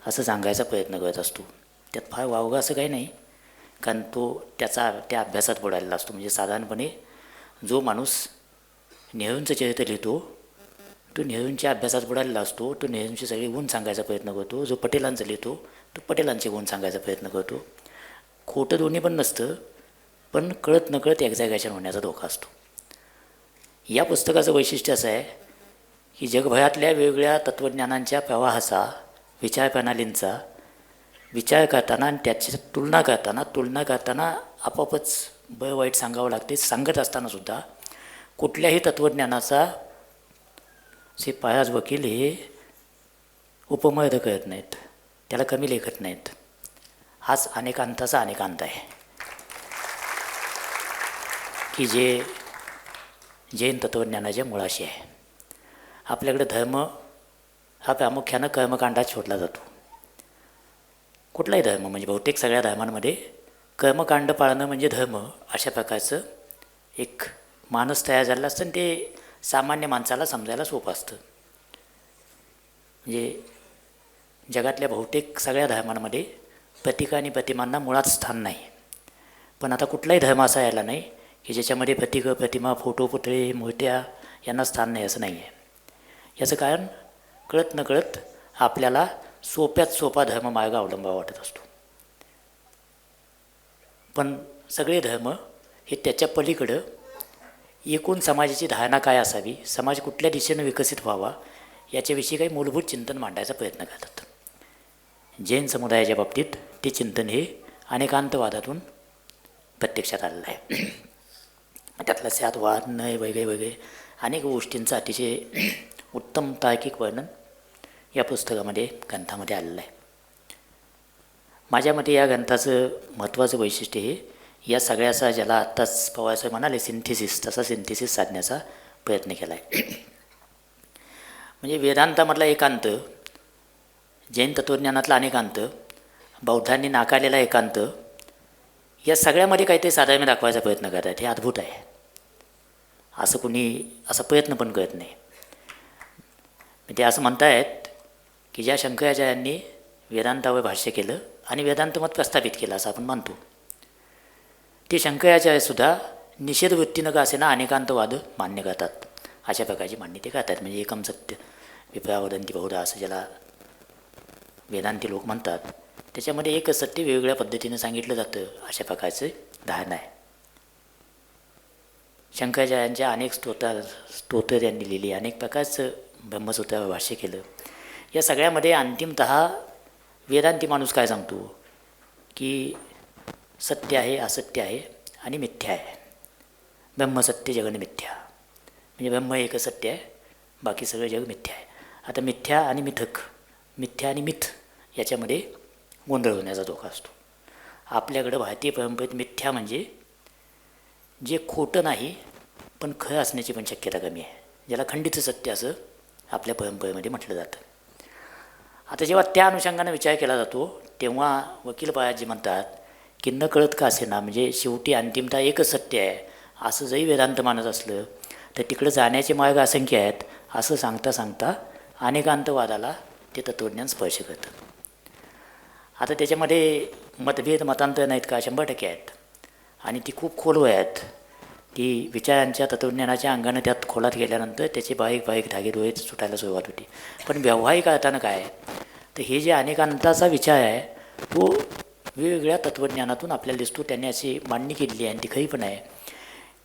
असं सांगायचा प्रयत्न करत असतो. त्यात फार वावगं असं काही नाही, कारण त्या अभ्यासात बुडालेला असतो. म्हणजे साधारणपणे जो माणूस नेहरूंचं चरित्र लिहितो तो नेहरूंच्या अभ्यासात बुडालेला असतो, तो नेहरूंची सगळी गुण सांगायचा प्रयत्न करतो. जो पटेलांचं लिहितो तो पटेलांचे गुण सांगायचा प्रयत्न करतो. खोटं दोन्ही पण नसतं, पण कळत नकळत एक्झॅगरेशन होण्याचा धोका असतो. या पुस्तकाचं वैशिष्ट्य असं आहे की जगभरातल्या वेगवेगळ्या तत्त्वज्ञानांच्या प्रवाहाचा, विचारप्रणालींचा विचार करताना आणि त्याची तुलना करताना आपोआपच बरं वाईट सांगावं लागते. सांगत असतानासुद्धा कुठल्याही तत्त्वज्ञानाचा श्री पायाज वकील हे उपमर्द करत नाहीत, त्याला कमी लेखत नाहीत. हाच अनेकांताचा अनेकांत आहे की जे जैन तत्त्वज्ञानाच्या मुळाशी आहे. आपल्याकडे धर्म हा प्रामुख्यानं कर्मकांडात शोधला जातो. कुठलाही धर्म म्हणजे बहुतेक सगळ्या धर्मांमध्ये कर्मकांड पाळणं म्हणजे धर्म अशा प्रकारचं एक मानस तयार झालेलं असतं आणि ते सामान्य माणसाला समजायला सोपं असतं. म्हणजे जगातल्या बहुतेक सगळ्या धर्मांमध्ये प्रतीका आणि प्रतिमांना मुळात स्थान नाही. पण आता कुठलाही धर्म असा यायला नाही की ज्याच्यामध्ये प्रतीक, प्रतिमा, फोटो, पुतळे, मूर्त्या यांना स्थान नाही असं नाही आहे. याचं कारण कळत नकळत आपल्याला सोप्यात सोपा धर्ममार्ग अवलंबावा वाटत असतो. पण सगळे धर्म हे त्याच्या पलीकडं एकूण समाजाची धारणा काय असावी, समाज कुठल्या दिशेनं विकसित व्हावा याच्याविषयी काही मूलभूत चिंतन मांडायचा प्रयत्न करतात. जैन समुदायाच्या बाबतीत ते चिंतन हे अनेकांतवादातून प्रत्यक्षात आलेलं आहे. त्यातला स्यादवाद, नय वगैरे अनेक गोष्टींचं अतिशय उत्तम तार्किक वर्णन या पुस्तकामध्ये, ग्रंथामध्ये आलेलं आहे. माझ्या मते या ग्रंथाचं महत्त्वाचं वैशिष्ट्य हे या सगळ्याचा, ज्याला आत्ताच पवारसाहेब म्हणाले सिंथेसिस, तसा सिंथेसिस साधण्याचा प्रयत्न केला आहे. म्हणजे वेदांतामधला एकांत, जैन तत्त्वज्ञानातला अनेकांत, बौद्धांनी नाकारलेला एकांत, या सगळ्यामध्ये काहीतरी साधर्म्य दाखवायचा प्रयत्न करत आहेत. हे अद्भुत आहे. असं कुणी असा प्रयत्न पण करत नाही. ते असं म्हणतायत की ज्या शंकराचार्यांनी वेदांतावर भाष्य केलं आणि वेदांत मत प्रस्थापित केलं असं आपण मानतो, ते शंकराचार्यसुद्धा निषेध वृत्तीनं का असे ना अनेकांतवाद मान्य करतात. अशा प्रकारची मांडणी ते करतात. म्हणजे एकम सत्य विप्रावदंती बहुधा असं ज्याला वेदांती लोक म्हणतात, त्याच्यामध्ये एकच सत्य वेगवेगळ्या पद्धतीनं सांगितलं जातं अशा प्रकारचं धारणा आहे. शंकराचार्यांच्या अनेक स्तोत्र त्यांनी लिहिली, अनेक प्रकारचं ब्रह्मसूत्रावर भाष्य केलं. या सगळ्यामध्ये अंतिमतः वेदांती माणूस काय सांगतो की सत्य आहे, असत्य आहे आणि मिथ्या आहे. ब्रह्मसत्य जगन मिथ्या, म्हणजे ब्रह्म एकच सत्य आहे, बाकी सगळं जग मिथ्या आहे. आता मिथ्या आणि मिथक, मिथ्या आणि मिथ याच्यामध्ये गोंधळ होण्याचा धोका असतो. आपल्याकडं भारतीय परंपरेत मिथ्या म्हणजे जे खोटं नाही पण खरं असण्याची पण शक्यता कमी आहे, ज्याला खंडित सत्य असं आपल्या परंपरेमध्ये म्हटलं जातं. आता जेव्हा त्या अनुषंगानं विचार केला जातो तेव्हा वकील पायाजी म्हणतात की न कळत का असे ना, म्हणजे शेवटी अंतिमता एकच सत्य आहे असं जरी वेदांत मानत असलं तर तिकडं जाण्याचे मार्ग असंख्य आहेत. असं सांगता सांगता अनेकांतवादाला ते तत्त्वज्ञान स्पर्श करतं. आता त्याच्यामध्ये मतभेद, मतांतर नाहीत का, 100% आहेत आणि ती खूप खोलवर आहेत. ती विचारांच्या तत्त्वज्ञानाच्या अंगानं त्यात खोलात गेल्यानंतर त्याचे बारीक धागे डोळे सुटायला सुरुवात होती. पण व्यावहारिक अर्थानं काय आहे तर हे जे अनेकांताचा विचार आहे तो वेगवेगळ्या तत्त्वज्ञानातून आपल्याला दिसतो. त्यांनी अशी मांडणी केलेली आहे आणि ती खरी पण आहे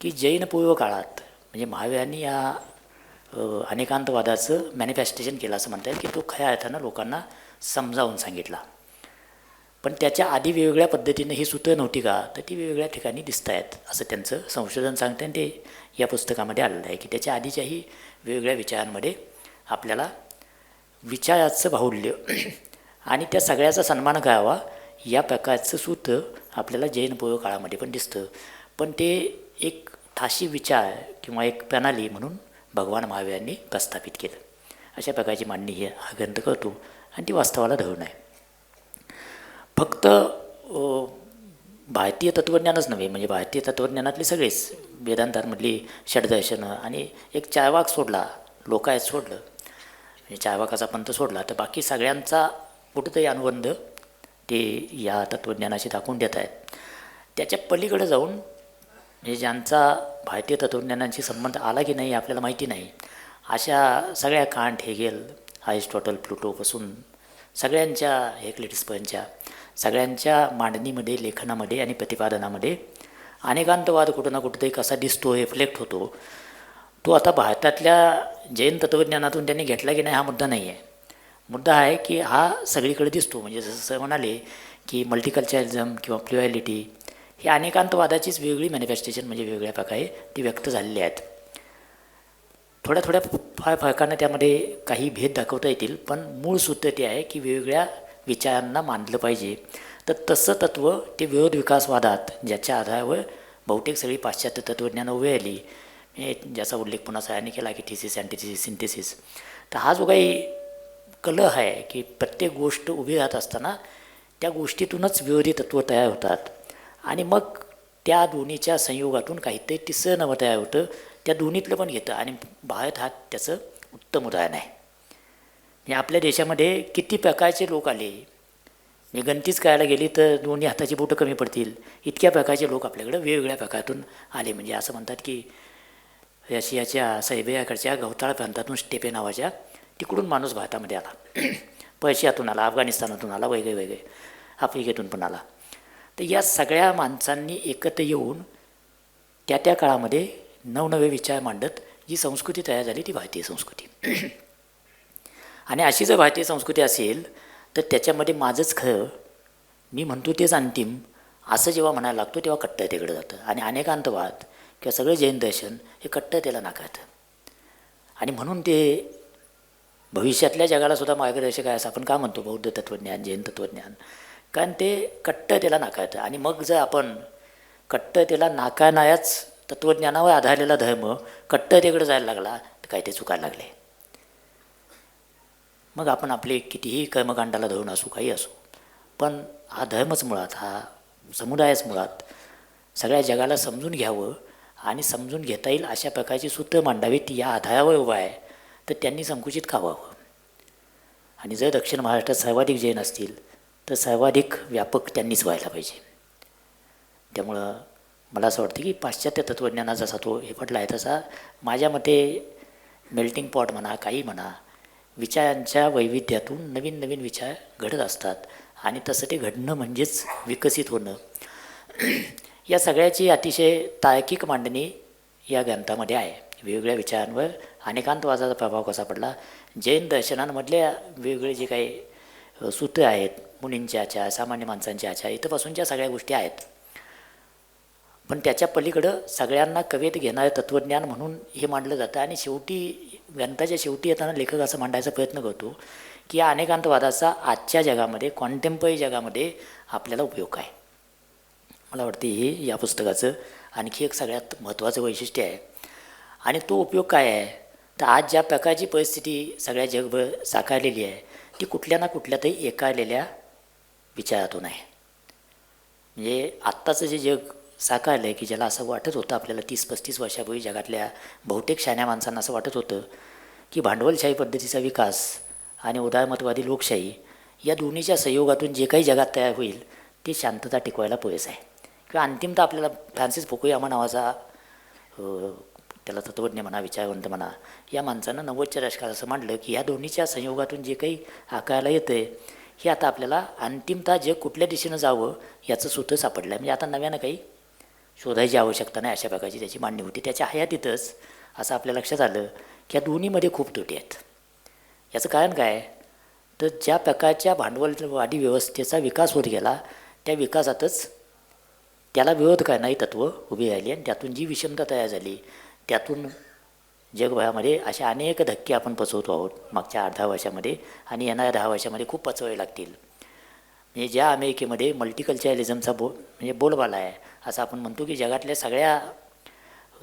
की जैनपूर्व काळात म्हणजे महावीरांनी या अनेकांतवादाचं मॅनिफेस्टेशन केलं असं म्हणता येईल की तो खऱ्या अर्थानं लोकांना समजावून सांगितला. पण त्याच्या आधी वेगवेगळ्या पद्धतीनं ही सूत्र नव्हती का, तर ती वेगवेगळ्या ठिकाणी दिसत आहेत असं त्यांचं संशोधन सांगतं. आणि ते या पुस्तकामध्ये आलेलं आहे की त्याच्या आधीच्याही वेगवेगळ्या विचारांमध्ये आपल्याला विचाराचं बाहुल्य आणि त्या सगळ्याचा सन्मान करावा या प्रकारचं सूत्र आपल्याला जैनपूर्व काळामध्ये पण दिसतं. पण ते एक ठाशी विचार किंवा एक प्रणाली म्हणून भगवान महावीरांनी प्रस्थापित केलं. अशा प्रकारची मांडणी ही हा ग्रंथ करतो आणि ती वास्तवाला धरून आहे. फक्त भारतीय तत्त्वज्ञानच नव्हे, म्हणजे भारतीय तत्त्वज्ञानातली सगळेच वेदांतांमधली षड्दर्शनं आणि एक चारवाक सोडला, लोकायत सोडलं, म्हणजे चारवाकाचा पंथ सोडला, तर बाकी सगळ्यांचा कुठंतरी अनुबंध ते या तत्त्वज्ञानाशी दाखवून देत आहेत. त्याच्या पलीकडे जाऊन म्हणजे ज्यांचा भारतीय तत्त्वज्ञानाशी संबंध आला की नाही आपल्याला माहिती नाही, अशा सगळ्या कांट, हेगेल, अरिस्टॉटल, प्लुटोपासून सगळ्यांच्या हेकलेटिस्पच्या सगळ्यांच्या मांडणीमध्ये, लेखनामध्ये आणि प्रतिपादनामध्ये अनेकांतवाद कुठं ना कुठंतरी कसा दिसतो, रिफ्लेक्ट होतो. तो आता भारतातल्या जैन तत्त्वज्ञानातून त्यांनी घेतला की नाही हा मुद्दा नाही आहे. मुद्दा आहे की हा सगळीकडे दिसतो. म्हणजे जसं म्हणाले की मल्टीकल्चरलिझम किंवा प्लुरॅलिटी ही अनेकांतवादाचीच वेगळी मॅनिफेस्टेशन, म्हणजे वेगळ्या प्रकारे ती व्यक्त झालेली आहेत. थोड्या फार फरकानं त्यामध्ये काही भेद दाखवता येतील, पण मूळ सूत्र ते आहे की वेगवेगळ्या विचारांना मानलं पाहिजे. तर तसं तत्त्व ते विरोध विकासवादात ज्याच्या आधारावर बहुतेक सगळी पाश्चात्य तत्त्वज्ञानं उभी राहिली, ज्याचा उल्लेख पुन्हा सगळ्यांनी केला की थिसिस, अँटिथिसिस, सिंथेसिस. तर हा जो काही कलह आहे की प्रत्येक गोष्ट उभी राहत असताना त्या गोष्टीतूनच विरोधी तत्त्व तयार होतात आणि मग त्या दोन्हीच्या संयोगातून काहीतरी तिसरं नवं तयार होतं. त्या दोन्हीतलं पण घेतं आणि भारत हा त्याचं उत्तम उदाहरण आहे. म्हणजे आपल्या देशामध्ये किती प्रकारचे लोक आले, म्हणजे गणतीच करायला गेली तर दोन्ही हाताची बोटं कमी पडतील, इतक्या प्रकारचे लोक आपल्याकडं वेगवेगळ्या प्रकारातून आले. म्हणजे असं म्हणतात की रशियाच्या सायबेरियाकडच्या गवताळ प्रांतातून स्टेपे नावाच्या तिकडून माणूस भारतामध्ये आला, पर्शियातून आला, अफगाणिस्तानातून आला, वेगळे आफ्रिकेतून पण आला. तर या सगळ्या माणसांनी एकत्र येऊन त्या काळामध्ये नवनवे विचार मांडत जी संस्कृती तयार झाली ती भारतीय संस्कृती. आणि अशी जर भारतीय संस्कृती असेल तर त्याच्यामध्ये माझंच खरं, मी म्हणतो तेच अंतिम, असं जेव्हा म्हणायला लागतो तेव्हा कट्टरतेकडे जातं. आणि अनेकांतवाद किंवा सगळं जैन दर्शन हे कट्टरतेला नाकारतं. आणि म्हणून ते भविष्यातल्या जगालासुद्धा मार्गदर्शक आहे असं आपण का म्हणतो बौद्ध तत्त्वज्ञान, जैन तत्त्वज्ञान, कारण ते कट्टरतेला नाकारतं. आणि मग जर आपण कट्टरतेला नाकारणाऱ्याच तत्त्वज्ञानावर आधारलेला धर्म कट्टरतेकडे जायला लागला तर काय ते चुकायला लागले. मग आपण आपले कितीही कर्मकांडाला धरून असू, काही असू, पण हा धर्मच मुळात, हा समुदायच मुळात सगळ्या जगाला समजून घ्यावं आणि समजून घेता येईल अशा प्रकारची सूत्र मांडावीत या आधारावर उभा आहे. तर त्यांनी संकुचित का व्हावं. आणि जर दक्षिण महाराष्ट्रात सर्वाधिक जैन असतील तर सर्वाधिक व्यापक त्यांनीच व्हायला पाहिजे. त्यामुळं मला असं वाटतं की पाश्चात्य तत्त्वज्ञानाचा जसा तो हे पडला आहे तसा माझ्या मते मेल्टिंग पॉट म्हणा, काही म्हणा, विचारांच्या वैविध्यातून नवीन नवीन विचार घडत असतात. आणि तसं ते घडणं म्हणजेच विकसित होणं. या सगळ्याची अतिशय तार्किक मांडणी या ग्रंथामध्ये आहे. वेगवेगळ्या विचारांवर अनेकांतवादाचा प्रभाव कसा पडला, जैन दर्शनांमधल्या वेगवेगळे जे काही सूत्र आहेत, मुनींचे आचार, सामान्य माणसांचे आचार, इथंपासूनच्या सगळ्या गोष्टी आहेत. पण त्याच्या पलीकडं सगळ्यांना कवेत घेणारं तत्त्वज्ञान म्हणून हे मांडलं जातं. आणि शेवटी ग्रंथाच्या शेवटी येताना लेखक असं मांडायचा प्रयत्न करतो की या अनेकांतवादाचा आजच्या जगामध्ये, कॉन्टेम्पररी जगामध्ये आपल्याला उपयोग काय. मला वाटते हे या पुस्तकाचं आणखी एक सगळ्यात महत्त्वाचं वैशिष्ट्य आहे. आणि तो उपयोग काय आहे तर आज ज्या प्रकारची परिस्थिती सगळ्या जगभर साकारलेली आहे ती कुठल्या ना कुठल्या तरी एकाळलेल्या विचारातून आहे. म्हणजे आत्ताचं जे जग साकारलं आहे की ज्याला असं वाटत होतं आपल्याला 30-35 वर्षापूर्वी जगातल्या बहुतेक शहाण्या माणसांना असं वाटत होतं की भांडवलशाही पद्धतीचा विकास आणि उदारमतवादी लोकशाही या दोन्हीच्या संयोगातून जे काही जगात तयार होईल ते शांतता टिकवायला पुरेसं आहे. किंवा अंतिमतः आपल्याला फ्रान्सिस फुकुयामा नावाचा त्याला तत्त्वज्ञ म्हणा, विचारवंत म्हणा, या माणसानं 90च्या दशकात असं मांडलं की या दोन्हीच्या संयोगातून जे काही आकाराला येतं आहे हे आता आपल्याला अंतिमतः जग कुठल्या दिशेनं जावं याचं सूत्र सापडलं आहे. म्हणजे आता नव्यानं काही शोधायची आवश्यकता नाही अशा प्रकारची त्याची मांडणी होती. त्याच्या हयातीतच असं आपल्या लक्षात आलं की या दोन्हीमध्ये खूप त्रुटी आहेत. याचं कारण काय तर ज्या प्रकारच्या भांडवलवादी व्यवस्थेचा विकास होत गेला त्या विकासातच त्याला विरोध करणारी तत्त्व उभी राहिली आणि त्यातून जी विषमता तयार झाली त्यातून जगभरामध्ये अशा अनेक धक्के आपण पचवतो आहोत मागच्या 10 वर्षामध्ये आणि येणाऱ्या 10 वर्षामध्ये खूप पचवावे लागतील. म्हणजे ज्या अमेरिकेमध्ये मल्टीकल्चरलिझमचा म्हणजे बोलबाला आहे असं आपण म्हणतो की जगातल्या सगळ्या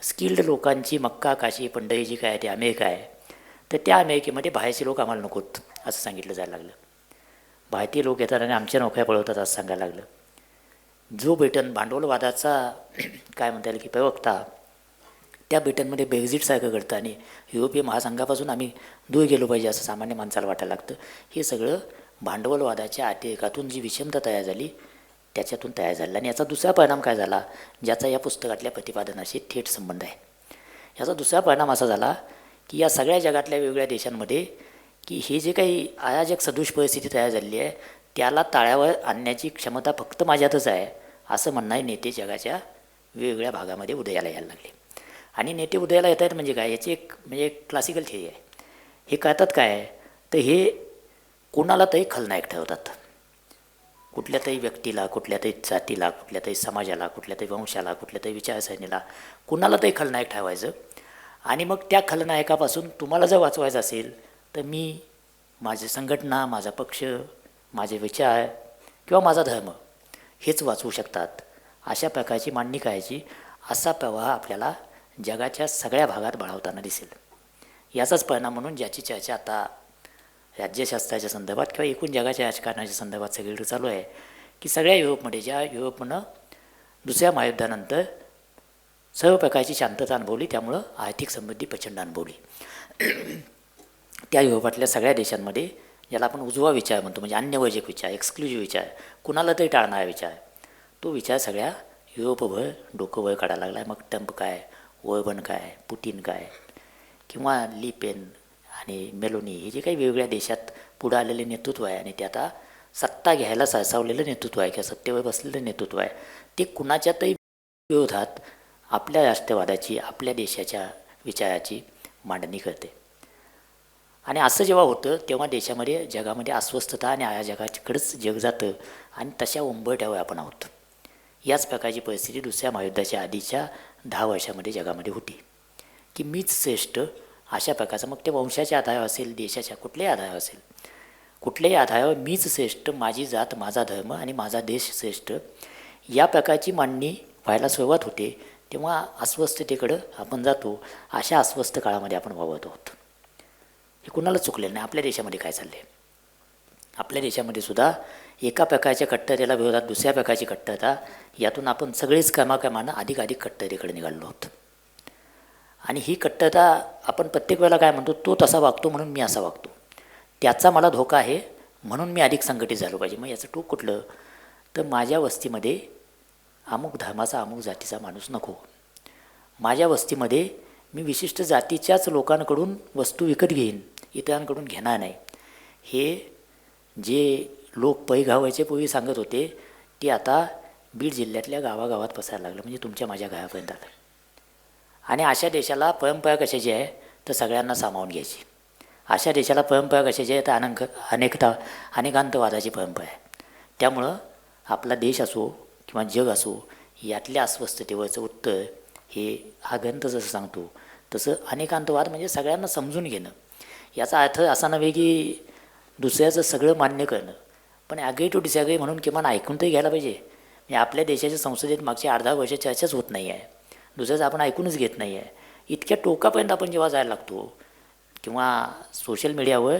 स्किल्ड लोकांची मक्का, काशी, पंढरी जी काय आहे ते अमेरिका आहे. तर त्या अमेरिकेमध्ये बाहेरचे लोक आम्हाला नकोत असं सांगितलं जायला लागलं. भारतीय लोक येतात आणि आमच्या नोकऱ्या पळवतात असं सांगायला लागलं. जो ब्रिटन भांडवलवादाचा काय म्हणता येईल की प्रवक्ता त्या ब्रिटनमध्ये ब्रेक्झिटसारखं घडतं आणि युरोपीय महासंघापासून आम्ही दूर गेलो पाहिजे असं सामान्य माणसाला वाटायला लागतं. हे सगळं भांडवलवादाच्या अतिरेकातून जी विषमता तयार झाली त्याच्यातून तयार झाला. आणि याचा दुसरा परिणाम काय झाला ज्याचा या पुस्तकातल्या प्रतिपादनाशी थेट संबंध आहे. याचा दुसरा परिणाम असा झाला की या सगळ्या जगातल्या वेगवेगळ्या देशांमध्ये की हे जे काही आज एक सदोष परिस्थिती तयार झालेली आहे त्याला ताळ्यावर आणण्याची क्षमता फक्त माझ्यातच आहे असं म्हणणारे नेते जगाच्या वेगवेगळ्या भागामध्ये उदयाला यायला लागले. आणि नेते उदयाला येत आहेत म्हणजे काय, याची एक म्हणजे एक क्लासिकल थिअरी आहे. हे करतात काय, तर हे कोणाला तरी खलनायक ठरवतात. कुठल्या तरी व्यक्तीला, कुठल्या तरी जातीला, कुठल्या तरी समाजाला, कुठल्या तरी वंशाला, कुठल्या तरी विचारसरणीला कुणाला तरी खलनायक ठरवायचं. आणि मग त्या खलनायकापासून तुम्हाला जर वाचवायचं असेल तर मी, माझी संघटना, माझा पक्ष, माझे विचार किंवा माझा धर्म हेच वाचवू शकतात अशा प्रकारची मांडणी करायची. असा प्रवाह आपल्याला जगाच्या सगळ्या भागात बळावताना दिसेल. याचाच परिणाम म्हणून ज्याची चर्चा आता राज्यशास्त्राच्या संदर्भात किंवा एकूण जगाच्या राजकारणाच्या संदर्भात सगळीकडे चालू आहे की सगळ्या युरोपमध्ये, ज्या युरोपनं दुसऱ्या महायुद्धानंतर सर्व प्रकारची शांतता अनुभवली, त्यामुळं आर्थिक समृद्धी प्रचंड अनुभवली, त्या युरोपातल्या सगळ्या देशांमध्ये ज्याला आपण उजवा विचार म्हणतो, म्हणजे अन्यवैजक विचार, एक्सक्लुझिव्ह विचार, कुणाला तरी टाळणारा विचार, तो विचार सगळ्या युरोपभर डोकं वर काढायला लागला आहे. मग ट्रम्प काय, ओरबन काय, पुतीन काय, किंवा ली पेन आणि मेलोनी, हे जे काही वेगवेगळ्या देशात पुढं आलेले नेतृत्व आहे आणि ते आता सत्ता घ्यायला सरसावलेलं नेतृत्व आहे किंवा सत्तेवर बसलेलं नेतृत्व आहे, ते कुणाच्यातही विरोधात आपल्या राष्ट्रवादाची, आपल्या देशाच्या विचाराची मांडणी करते. आणि असं जेव्हा होतं तेव्हा देशामध्ये, जगामध्ये अस्वस्थता आणि अराजकाकडंच जग जातं आणि तशा उंबरठ्यावर आपण आहोत. याच प्रकारची परिस्थिती दुसऱ्या महायुद्धाच्या आधीच्या 10 वर्षामध्ये जगामध्ये होती की मीच श्रेष्ठ अशा प्रकारचं, मग ते वंशाच्या आधारावर असेल, देशाच्या कुठल्याही आधारावर असेल, कुठल्याही आधारावर मीच श्रेष्ठ, माझी जात, माझा धर्म आणि माझा देश श्रेष्ठ, या प्रकारची मांडणी व्हायला सुरुवात होते. तेव्हा अस्वस्थतेकडं आपण जातो. अशा अस्वस्थ काळामध्ये आपण वावरत आहोत. हे कुणाला चुकलेलं नाही. आपल्या देशामध्ये काय चाललं आहे, आपल्या देशामध्ये सुद्धा एका प्रकारच्या कट्टरतेला विरोधात दुसऱ्या प्रकारची कट्टरता, यातून आपण सगळेच क्रमाक्रमानं अधिकाधिक कट्टरतेकडे निघालो आहोत. आणि ही कट्टरता आपण प्रत्येक वेळेला काय म्हणतो, तो तसा वागतो म्हणून मी असा वागतो, त्याचा मला धोका आहे म्हणून मी अधिक संघटित झालो पाहिजे. मग याचं टोक कुठलं, तर माझ्या वस्तीमध्ये अमुक धर्माचा, अमुक जातीचा माणूस नको, माझ्या वस्तीमध्ये मी विशिष्ट जातीच्याच लोकांकडून वस्तू विकत घेईन, इतरांकडून घेणार नाही. हे जे लोक पै घावायचे पूर्वी सांगत होते ते आता बीड जिल्ह्यातल्या गावागावात पसायला लागलं, म्हणजे तुमच्या माझ्या गावापर्यंत आलं. आणि अशा देशाला परंपरा कशाची आहे, तर सगळ्यांना सामावून घ्यायची. अशा देशाला परंपरा कशाची आहे, तर अनेकांतवादाची परंपरा आहे. त्यामुळं आपला देश असो किंवा जग असो, यातल्या अस्वस्थतेवरचं उत्तर हे हा ग्रंथ जसं सांगतो तसं अनेकांतवाद म्हणजे सगळ्यांना समजून घेणं. याचा अर्थ असा नव्हे की दुसऱ्याचं सगळं मान्य करणं, पण ॲग्री टू डिसॲग्री म्हणून किमान ऐकून तरी घ्यायला पाहिजे. म्हणजे आपल्या देशाच्या संसदेत मागची 10 वर्ष चर्चाच होत नाही आहे, दुसऱ्याचं आपण ऐकूनच घेत नाही आहे. इतक्या टोकापर्यंत आपण जेव्हा जायला लागतो, किंवा सोशल मीडियावर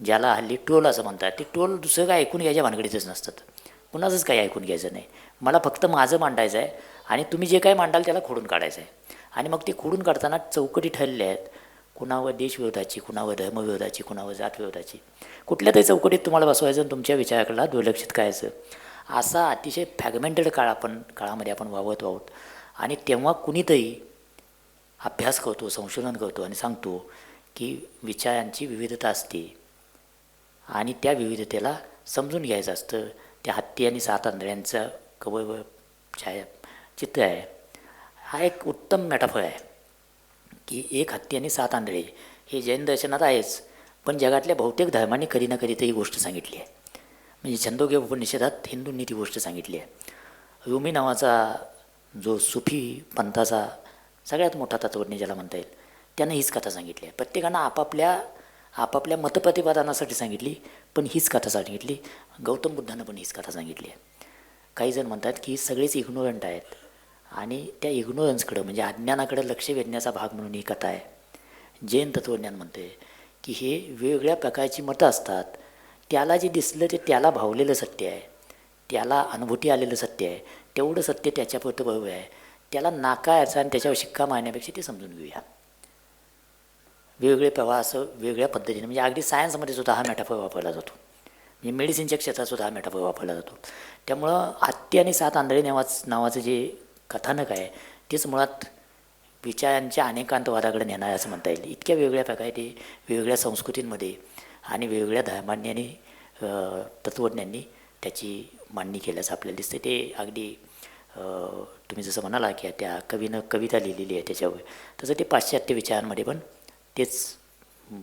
ज्याला हल्ली ट्रोल असं म्हणतात, ते ट्रोल दुसरं काय ऐकून घ्यायच्या भानगडीतच नसतात, कुणाचंच काही ऐकून घ्यायचं नाही. मला फक्त माझं मांडायचं आहे आणि तुम्ही जे काही मांडाल त्याला खोडून काढायचं आहे. आणि मग ते खोडून काढताना चौकटी ठरलेल्या आहेत, कुणावर देशविरोधाची, कुणावर धर्मविरोधाची, कुणावर जातविरोधाची. कुठल्या तरी चौकटीत तुम्हाला बसवायचं आणि तुमच्या विचाराकडला दुर्लक्षित करायचं. असा अतिशय फ्रॅगमेंटेड काळामध्ये आपण वावरत आहोत. आणि तेव्हा कुणीतरी अभ्यास करतो, संशोधन करतो आणि सांगतो की विचारांची विविधता असते आणि त्या विविधतेला समजून घ्यायचं असतं. त्या हत्ती आणि 7 आंधळ्यांचं कवर चित्र आहे. हा एक उत्तम मेटाफर आहे की एक हत्ती आणि 7 आंधळे हे जैन दर्शनात आहेच, पण जगातल्या बहुतेक धर्मांनी कधी ना कधी ही गोष्ट सांगितली आहे. म्हणजे छंदोग्य उपनिषदात हिंदूंनी ती गोष्ट सांगितली आहे. रुमी नावाचा जो सुफी पंथाचा सगळ्यात मोठा तत्त्वज्ञ ज्याला म्हणता येईल, त्यानं हीच कथा सांगितली आहे. प्रत्येकानं आपापल्या मतप्रतिपादनासाठी सांगितली, पण हीच कथा सांगितली. गौतम बुद्धानं पण हीच कथा सांगितली आहे. काही जण म्हणतात की सगळेच इग्नोरंट आहेत आणि त्या इग्नोरन्सकडं म्हणजे अज्ञानाकडं लक्ष वेधण्याचा भाग म्हणून ही कथा आहे. जैन तत्त्वज्ञान म्हणते की हे वेगवेगळ्या प्रकारची मतं असतात, त्याला जे दिसलं ते त्याला भावलेलं सत्य आहे, त्याला अनुभूती आलेलं सत्य आहे, तेवढं सत्य त्याच्यापुरतं बरोबर आहे. त्याला नाकारायचं आणि त्याच्यावर शिक्का मारण्यापेक्षा ते समजून घेऊया. वेगवेगळे प्रवाह असं वेगळ्या पद्धतीने, म्हणजे अगदी सायन्समध्ये सुद्धा हा मेटाफर वापरला जातो, म्हणजे मेडिसिनच्या क्षेत्रात सुद्धा हा मेटाफर वापरला जातो. त्यामुळं हत्ती आणि 7 आंधळे नावाचं जे कथानक आहे तेच मुळात विचारांच्या अनेकांतवादाकडे नेणार आहे असं म्हणता येईल. इतक्या वेगवेगळ्या प्रकारे वेगवेगळ्या संस्कृतींमध्ये आणि वेगवेगळ्या धर्मांनी तत्त्वज्ञांनी त्याची मांडणी केल्याचं आपल्याला दिसते. ते अगदी तुम्ही जसं म्हणाला की त्या कवीनं कविता लिहिलेली आहे त्याच्यावर, तसं ते पाश्चात्य विचारांमध्ये पण तेच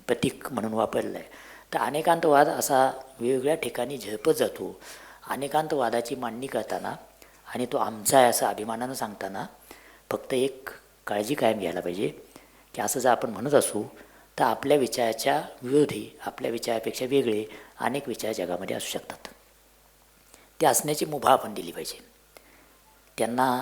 प्रतीक म्हणून वापरलं आहे. तर अनेकांतवाद असा वेगवेगळ्या ठिकाणी झळपत जातो. अनेकांतवादाची मांडणी करताना आणि तो आमचा आहे असं अभिमानानं सांगताना फक्त एक काळजी कायम घ्यायला पाहिजे की असं जर आपण म्हणत असू तर आपल्या विचाराच्या विरोधी, आपल्या विचारापेक्षा वेगळे अनेक विचार जगामध्ये असू शकतात. ते असण्याची मुभा आपण दिली पाहिजे. त्यांना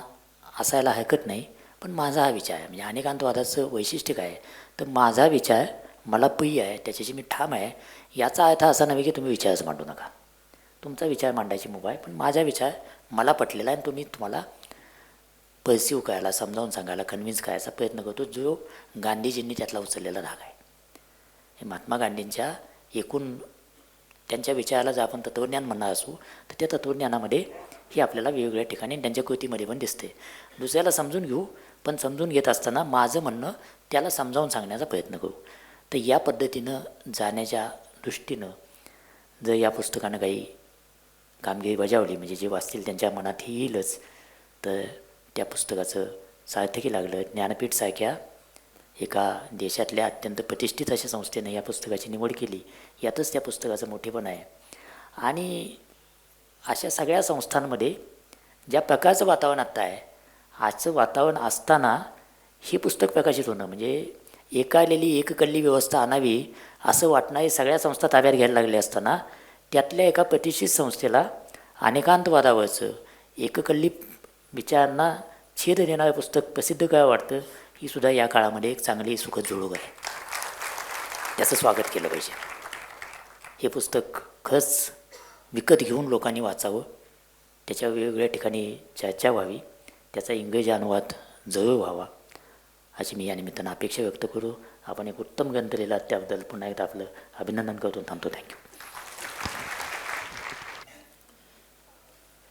असायला हरकत नाही, पण माझा हा विचार आहे. म्हणजे अनेकांतवादाचं वैशिष्ट्य काय आहे, तर माझा विचार मला प्रिय आहे, त्याच्याशी मी ठाम आहे. याचा अर्थ असा नव्हे की तुम्ही विचारच मांडू नका. तुमचा विचार मांडायची मुभा आहे, पण माझा विचार मला पटलेला आहे आणि तुम्हाला परसिव्ह करायला, समजावून सांगायला, कन्व्हिन्स करायचा प्रयत्न करतो, जो गांधीजींनी त्यातला उचललेला भाग आहे. हे महात्मा गांधींच्या एकूण त्यांच्या विचाराला जर आपण तत्त्वज्ञान म्हणणार असू तर त्या तत्त्वज्ञानामध्ये ही आपल्याला वेगवेगळ्या ठिकाणी त्यांच्या कृतीमध्ये पण दिसते. दुसऱ्याला समजून घेऊ, पण समजून घेत असताना माझं म्हणणं त्याला समजावून सांगण्याचा प्रयत्न करू. तर या पद्धतीनं जाण्याच्या दृष्टीनं जर या पुस्तकानं काही कामगिरी बजावली, म्हणजे जे वाचतील त्यांच्या मनात येईलच, तर त्या पुस्तकाचं सार्थकी लागलं. ज्ञानपीठसारख्या एका देशातल्या अत्यंत प्रतिष्ठित अशा संस्थेनं या पुस्तकाची निवड केली, यातच त्या पुस्तकाचं मोठेपण आहे. आणि अशा सगळ्या संस्थांमध्ये ज्या प्रकारचं वातावरण आत्ता आहे, आजचं वातावरण असताना हे पुस्तक प्रकाशित होणं म्हणजे एकालेली एककल्ली व्यवस्था आणावी असं वाटणारी सगळ्या संस्था ताब्यात घ्यायला लागल्या असताना त्यातल्या एका प्रतिष्ठित संस्थेला अनेकांतवादावरचं एककल्ली विचारांना छेद देणारं पुस्तक प्रसिद्ध करावं वाटतं, ही सुद्धा या काळामध्ये एक चांगली सुखद जुळूक आहे. त्याचं स्वागत केलं पाहिजे. हे पुस्तक खरंच विकत घेऊन लोकांनी वाचावं, त्याच्या वेगवेगळ्या ठिकाणी चर्चा व्हावी, त्याचा इंग्रजी अनुवाद जरूर व्हावा अशी मी या निमित्तानं अपेक्षा व्यक्त करू. आपण एक उत्तम ग्रंथ लिहिला, त्याबद्दल पुन्हा एकदा आपलं अभिनंदन करतो. थांबतो. थँक्यू.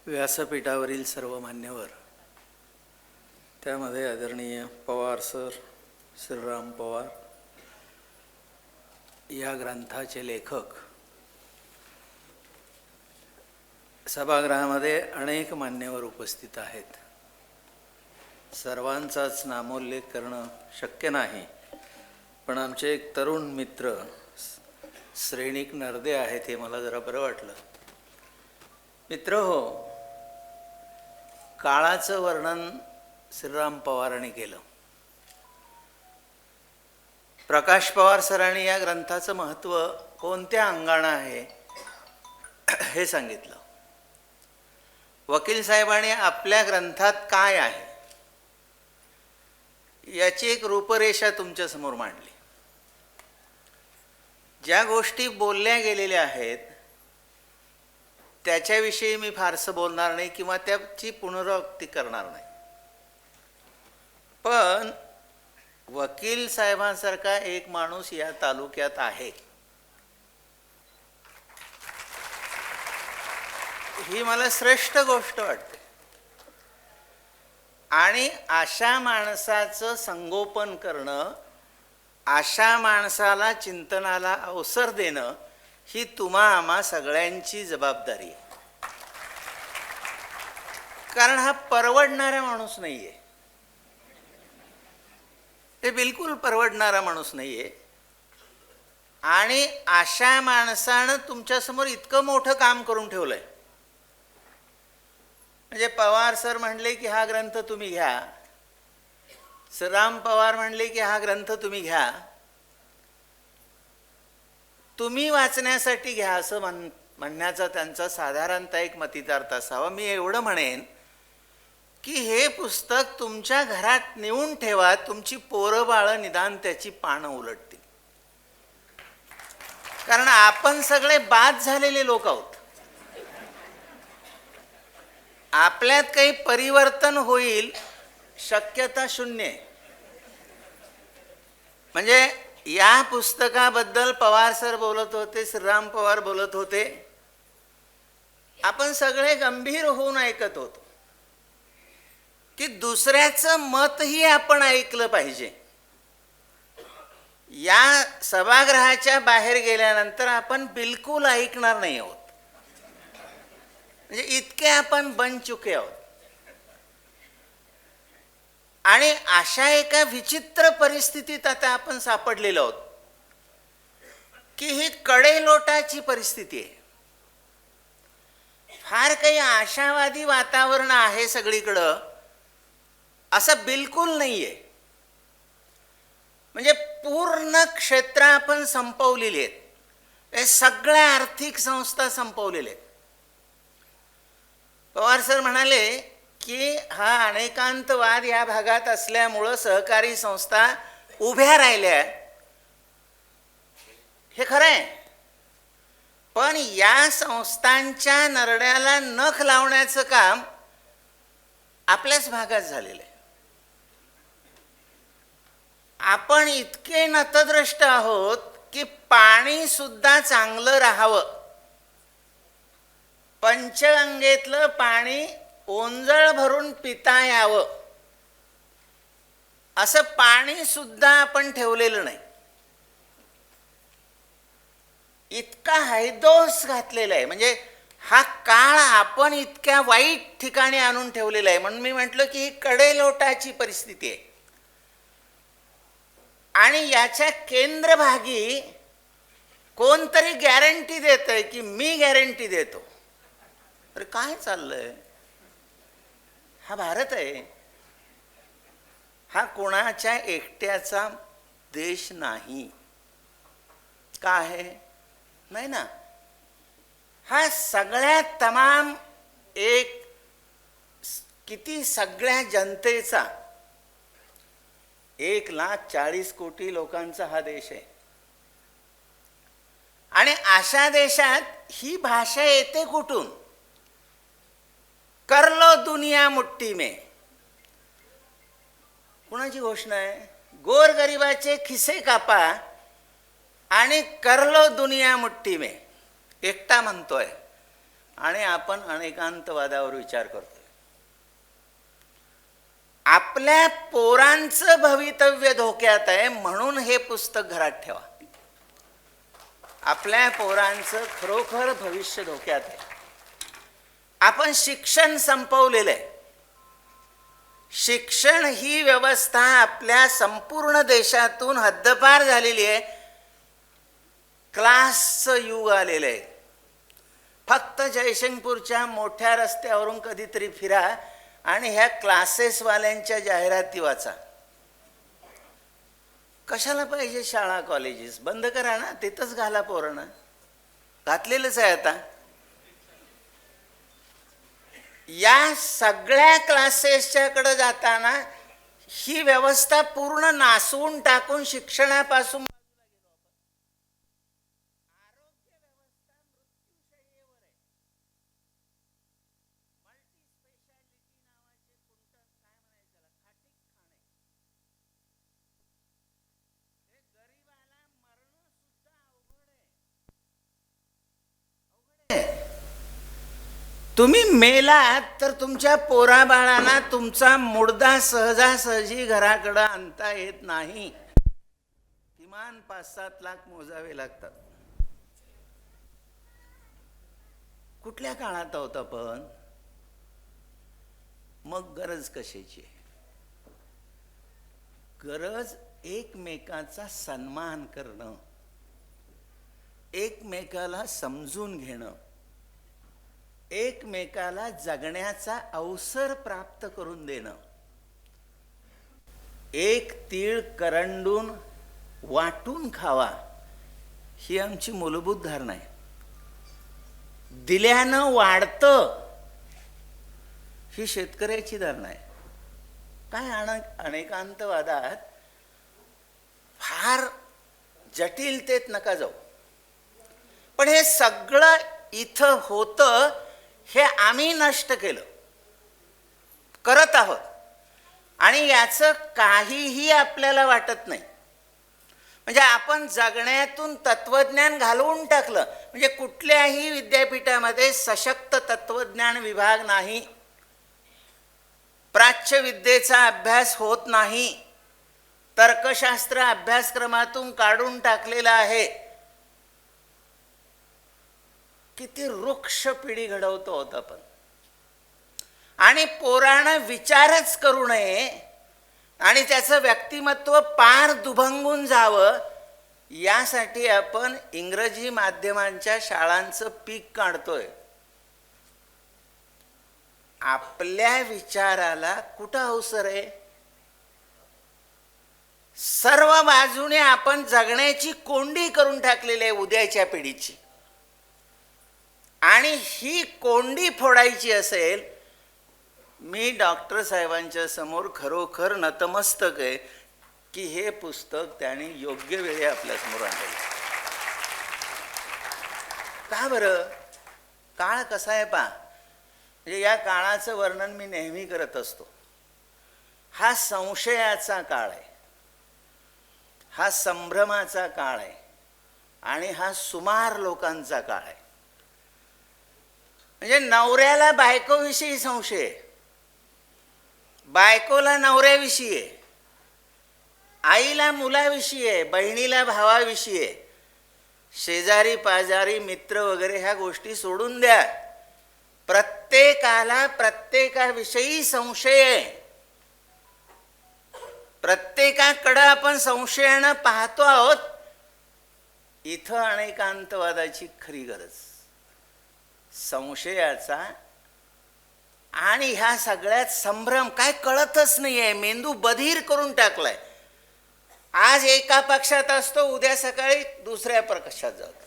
व्यासपीठावरील सर्व मान्यवर, त्यामध्ये आदरणीय पवार सर, श्रीराम पवार, या ग्रंथाचे लेखक, सभागृहामध्ये अनेक मान्यवर उपस्थित आहेत. सर्वांचाच नामोल्लेख करणं शक्य नाही, पण आमचे एक तरुण मित्र श्रेणिक नरदे आहेत, हे मला जरा बरं वाटलं. मित्र हो, काळाचं वर्णन श्रीराम पवारांनी केलं. प्रकाश पवार सरांनी या ग्रंथाचं महत्त्व कोणत्या अंगानं आहे हे सांगितलं. वकील साहेबांनी आपल्या ग्रंथात काय आहे याची एक रूपरेषा तुमच्यासमोर मांडली. ज्या गोष्टी बोलल्या गेलेल्या आहेत त्याच्याविषयी मी फारसं बोलणार नाही किंवा त्याची पुनरावृत्ती करणार नाही, पण वकील साहेबांसारखा एक माणूस या तालुक्यात आहे ही मला श्रेष्ठ गोष्ट वाटते. आणि अशा माणसाचं संगोपन करणं, अशा माणसाला चिंतनाला अवसर देणं ही आम्हा सगळ्यांची जबाबदारी आहे. कारण हा परवडणारा माणूस नाही आहे, ते बिलकुल परवडणारा माणूस नाही आहे. आणि अशा माणसानं तुमच्यासमोर इतकं मोठं काम करून ठेवलं आहे. म्हणजे पवार सर म्हणले की हा ग्रंथ तुम्ही घ्या, श्रीराम पवार म्हणले की हा ग्रंथ तुम्ही घ्या, तुम्ही वाचण्यासाठी घ्या असं म्हणण्याचा त्यांचा साधारणतः एक मतितार्थ असावा. मी एवढं म्हणेन की हे पुस्तक तुमच्या घरात नेऊन ठेवा, तुमची पोरं बाळं निदान त्याची पानं उलटतील. कारण आपण सगळे बाद झालेले लोक आहोत. आपल्यात काही परिवर्तन होईल शक्यता शून्य. म्हणजे या पुस्तकाबद्दल पवार सर बोलत होते, श्रीराम पवार बोलत होते, आपण सगळे गंभीर होऊन ऐकत होतो. की दुसऱ्याचं मतही आपण ऐकलं पाहिजे. या सभागृहाच्या बाहेर गेल्यानंतर आपण बिलकुल ऐकणार नाही आहोत. म्हणजे इतके आपण बनचुके आहोत. आणि अशा एका विचित्र परिस्थितीत आता आपण सापडलेलो आहोत की ही कडेलोटाची परिस्थिती आहे. फार काही आशावादी वातावरण आहे सगळीकडं असं बिलकुल नाही आहे. म्हणजे पूर्ण क्षेत्र आपण संपवलेली आहेत. हे सगळ्या आर्थिक संस्था संपवलेल्या आहेत. पवार सर म्हणाले की हा अनेकांतवाद या भागात असल्यामुळं सहकारी संस्था उभ्या राहिल्या. हे खरं आहे, पण या संस्थांच्या नरड्याला नख लावण्याचं काम आपल्याच भागात झालेलं आहे. आपण इतके नतद्रष्ट आहोत की पाणी सुद्धा चांगलं राहावं, पंचगंगेतलं पाणी ओंजळ भरून पिता यावं, असं पाणी सुद्धा आपण ठेवलेलं नाही. इतका हैदोस घातलेला आहे. म्हणजे हा काळ आपण इतक्या वाईट ठिकाणी आणून ठेवलेला आहे. म्हणून मी म्हटलं की ही कडेलोटाची परिस्थिती आहे. आणि याच्या केंद्रभागी कोणतरी गॅरंटी देतंय की मी गॅरंटी देतो. अरे काय चाललंय? हा भारत आहे. हा कोणाच्या एकट्याचा देश नाही. का आहे? नाही ना. हा सगळ्या तमाम एक किती सगळ्या जनतेचा 1,40,00,000 लोकांचा हा देश आहे. आणि अशा देशात ही भाषा येते कुठून? कर लो दुनिया मुट्ठी में. कुणाची घोषणा आहे? गोरगरिबाचे खिसे कापा आणि कर लो दुनिया मुट्ठी में. एकटा म्हणतोय आणि आपण अनेकांतवादावर विचार करतोय. आपल्या पोरांचं भवितव्य धोक्यात आहे म्हणून हे पुस्तक घरात ठेवा. आपल्या पोरांचं खरोखर भविष्य धोक्यात आहे. आपण शिक्षण संपवलेलं आहे. शिक्षण ही व्यवस्था आपल्या संपूर्ण देशातून हद्दपार झालेली आहे. क्लासचं युग आलेलं आहे. फक्त जयसिंगपूरच्या मोठ्या रस्त्यावरून कधीतरी फिरा आणि ह्या क्लासेसवाल्यांच्या जाहिराती वाचा. कशाला पाहिजे शाळा कॉलेजेस? बंद करा ना, तिथंच घाला पोरांना. घातलेलंच आहे आता. या सगळ्या क्लासेसच्याकडे जाताना ही व्यवस्था पूर्ण नासवून टाकून शिक्षणापासून तुम्ही मेलात तर तुमच्या पोराबाळांना तुमचा मुर्दा सहजासहजी घराकडं आणता येत नाही. किमान 5-7 लाख मोजावे लागतात. कुठल्या काळात आहोत आपण? मग गरज कशाची? गरज एकमेकाचा सन्मान करणं, एकमेकाला समजून घेणं, एकमेकाला जगण्याचा अवसर प्राप्त करून देणं. एक तीळ करंडून वाटून खावा ही आमची मूलभूत धारणा आहे. दिल्यानं वाढतं ही शेतकऱ्याची धारणा आहे. काय अनेकांतवादात फार जटिलतेत नका जाऊ. पण हे सगळं इथं होतं हे आम्ही नष्ट केलं, करत आहोत. आणि याचं काहीही आपल्याला वाटत नाही. म्हणजे आपण जगण्यातून तत्वज्ञान घालवून टाकलं. म्हणजे कुठल्याही विद्यापीठामध्ये सशक्त तत्वज्ञान विभाग नाही. प्राच्यविद्येचा अभ्यास होत नाही, तर्कशास्त्र अभ्यासक्रमातून काढून टाकलेला आहे. किती वृक्ष पिढी घडवतो होत आपण. आणि पोरानं विचारच करू नये आणि त्याचं व्यक्तिमत्व पार दुभंगून जावं यासाठी आपण इंग्रजी माध्यमांच्या शाळांचं पीक काढतोय. आपल्या विचाराला कुठं अवसर आहे? सर्व बाजूने आपण जगण्याची कोंडी करून टाकलेली आहे उद्याच्या पिढीची. आणि ही कोंडी फोडायची असेल, मी डॉक्टर साहेबांच्या समोर खरोखर नतमस्तक आहे की हे पुस्तक त्यांनी योग्य वेळी आपल्यासमोर आणलं. का बरं? काळ कसा आहे पहा. म्हणजे या काळाचं वर्णन मी नेहमी करत असतो. हा संशयाचा काळ आहे, हा संभ्रमाचा काळ आहे आणि हा सुमार लोकांचा काळ आहे. म्हणजे नवऱ्याला बायकोविषयी संशय आहे, बायकोला नवऱ्याविषयी आहे, आईला मुलाविषयी आहे, बहिणीला भावाविषयी आहे, शेजारी पाजारी मित्र वगैरे ह्या गोष्टी सोडून द्या. प्रत्येकाला प्रत्येकाविषयी संशय आहे. प्रत्येकाकडं आपण संशयानं पाहतो आहोत. इथं अनेकांतवादाची खरी गरज, संशयाचा आणि ह्या सगळ्यात संभ्रम. काय कळतच नाही आहे, मेंदू बधीर करून टाकलाय. आज एका पक्षात असतो, उद्या सकाळी दुसऱ्या पक्षात जातो.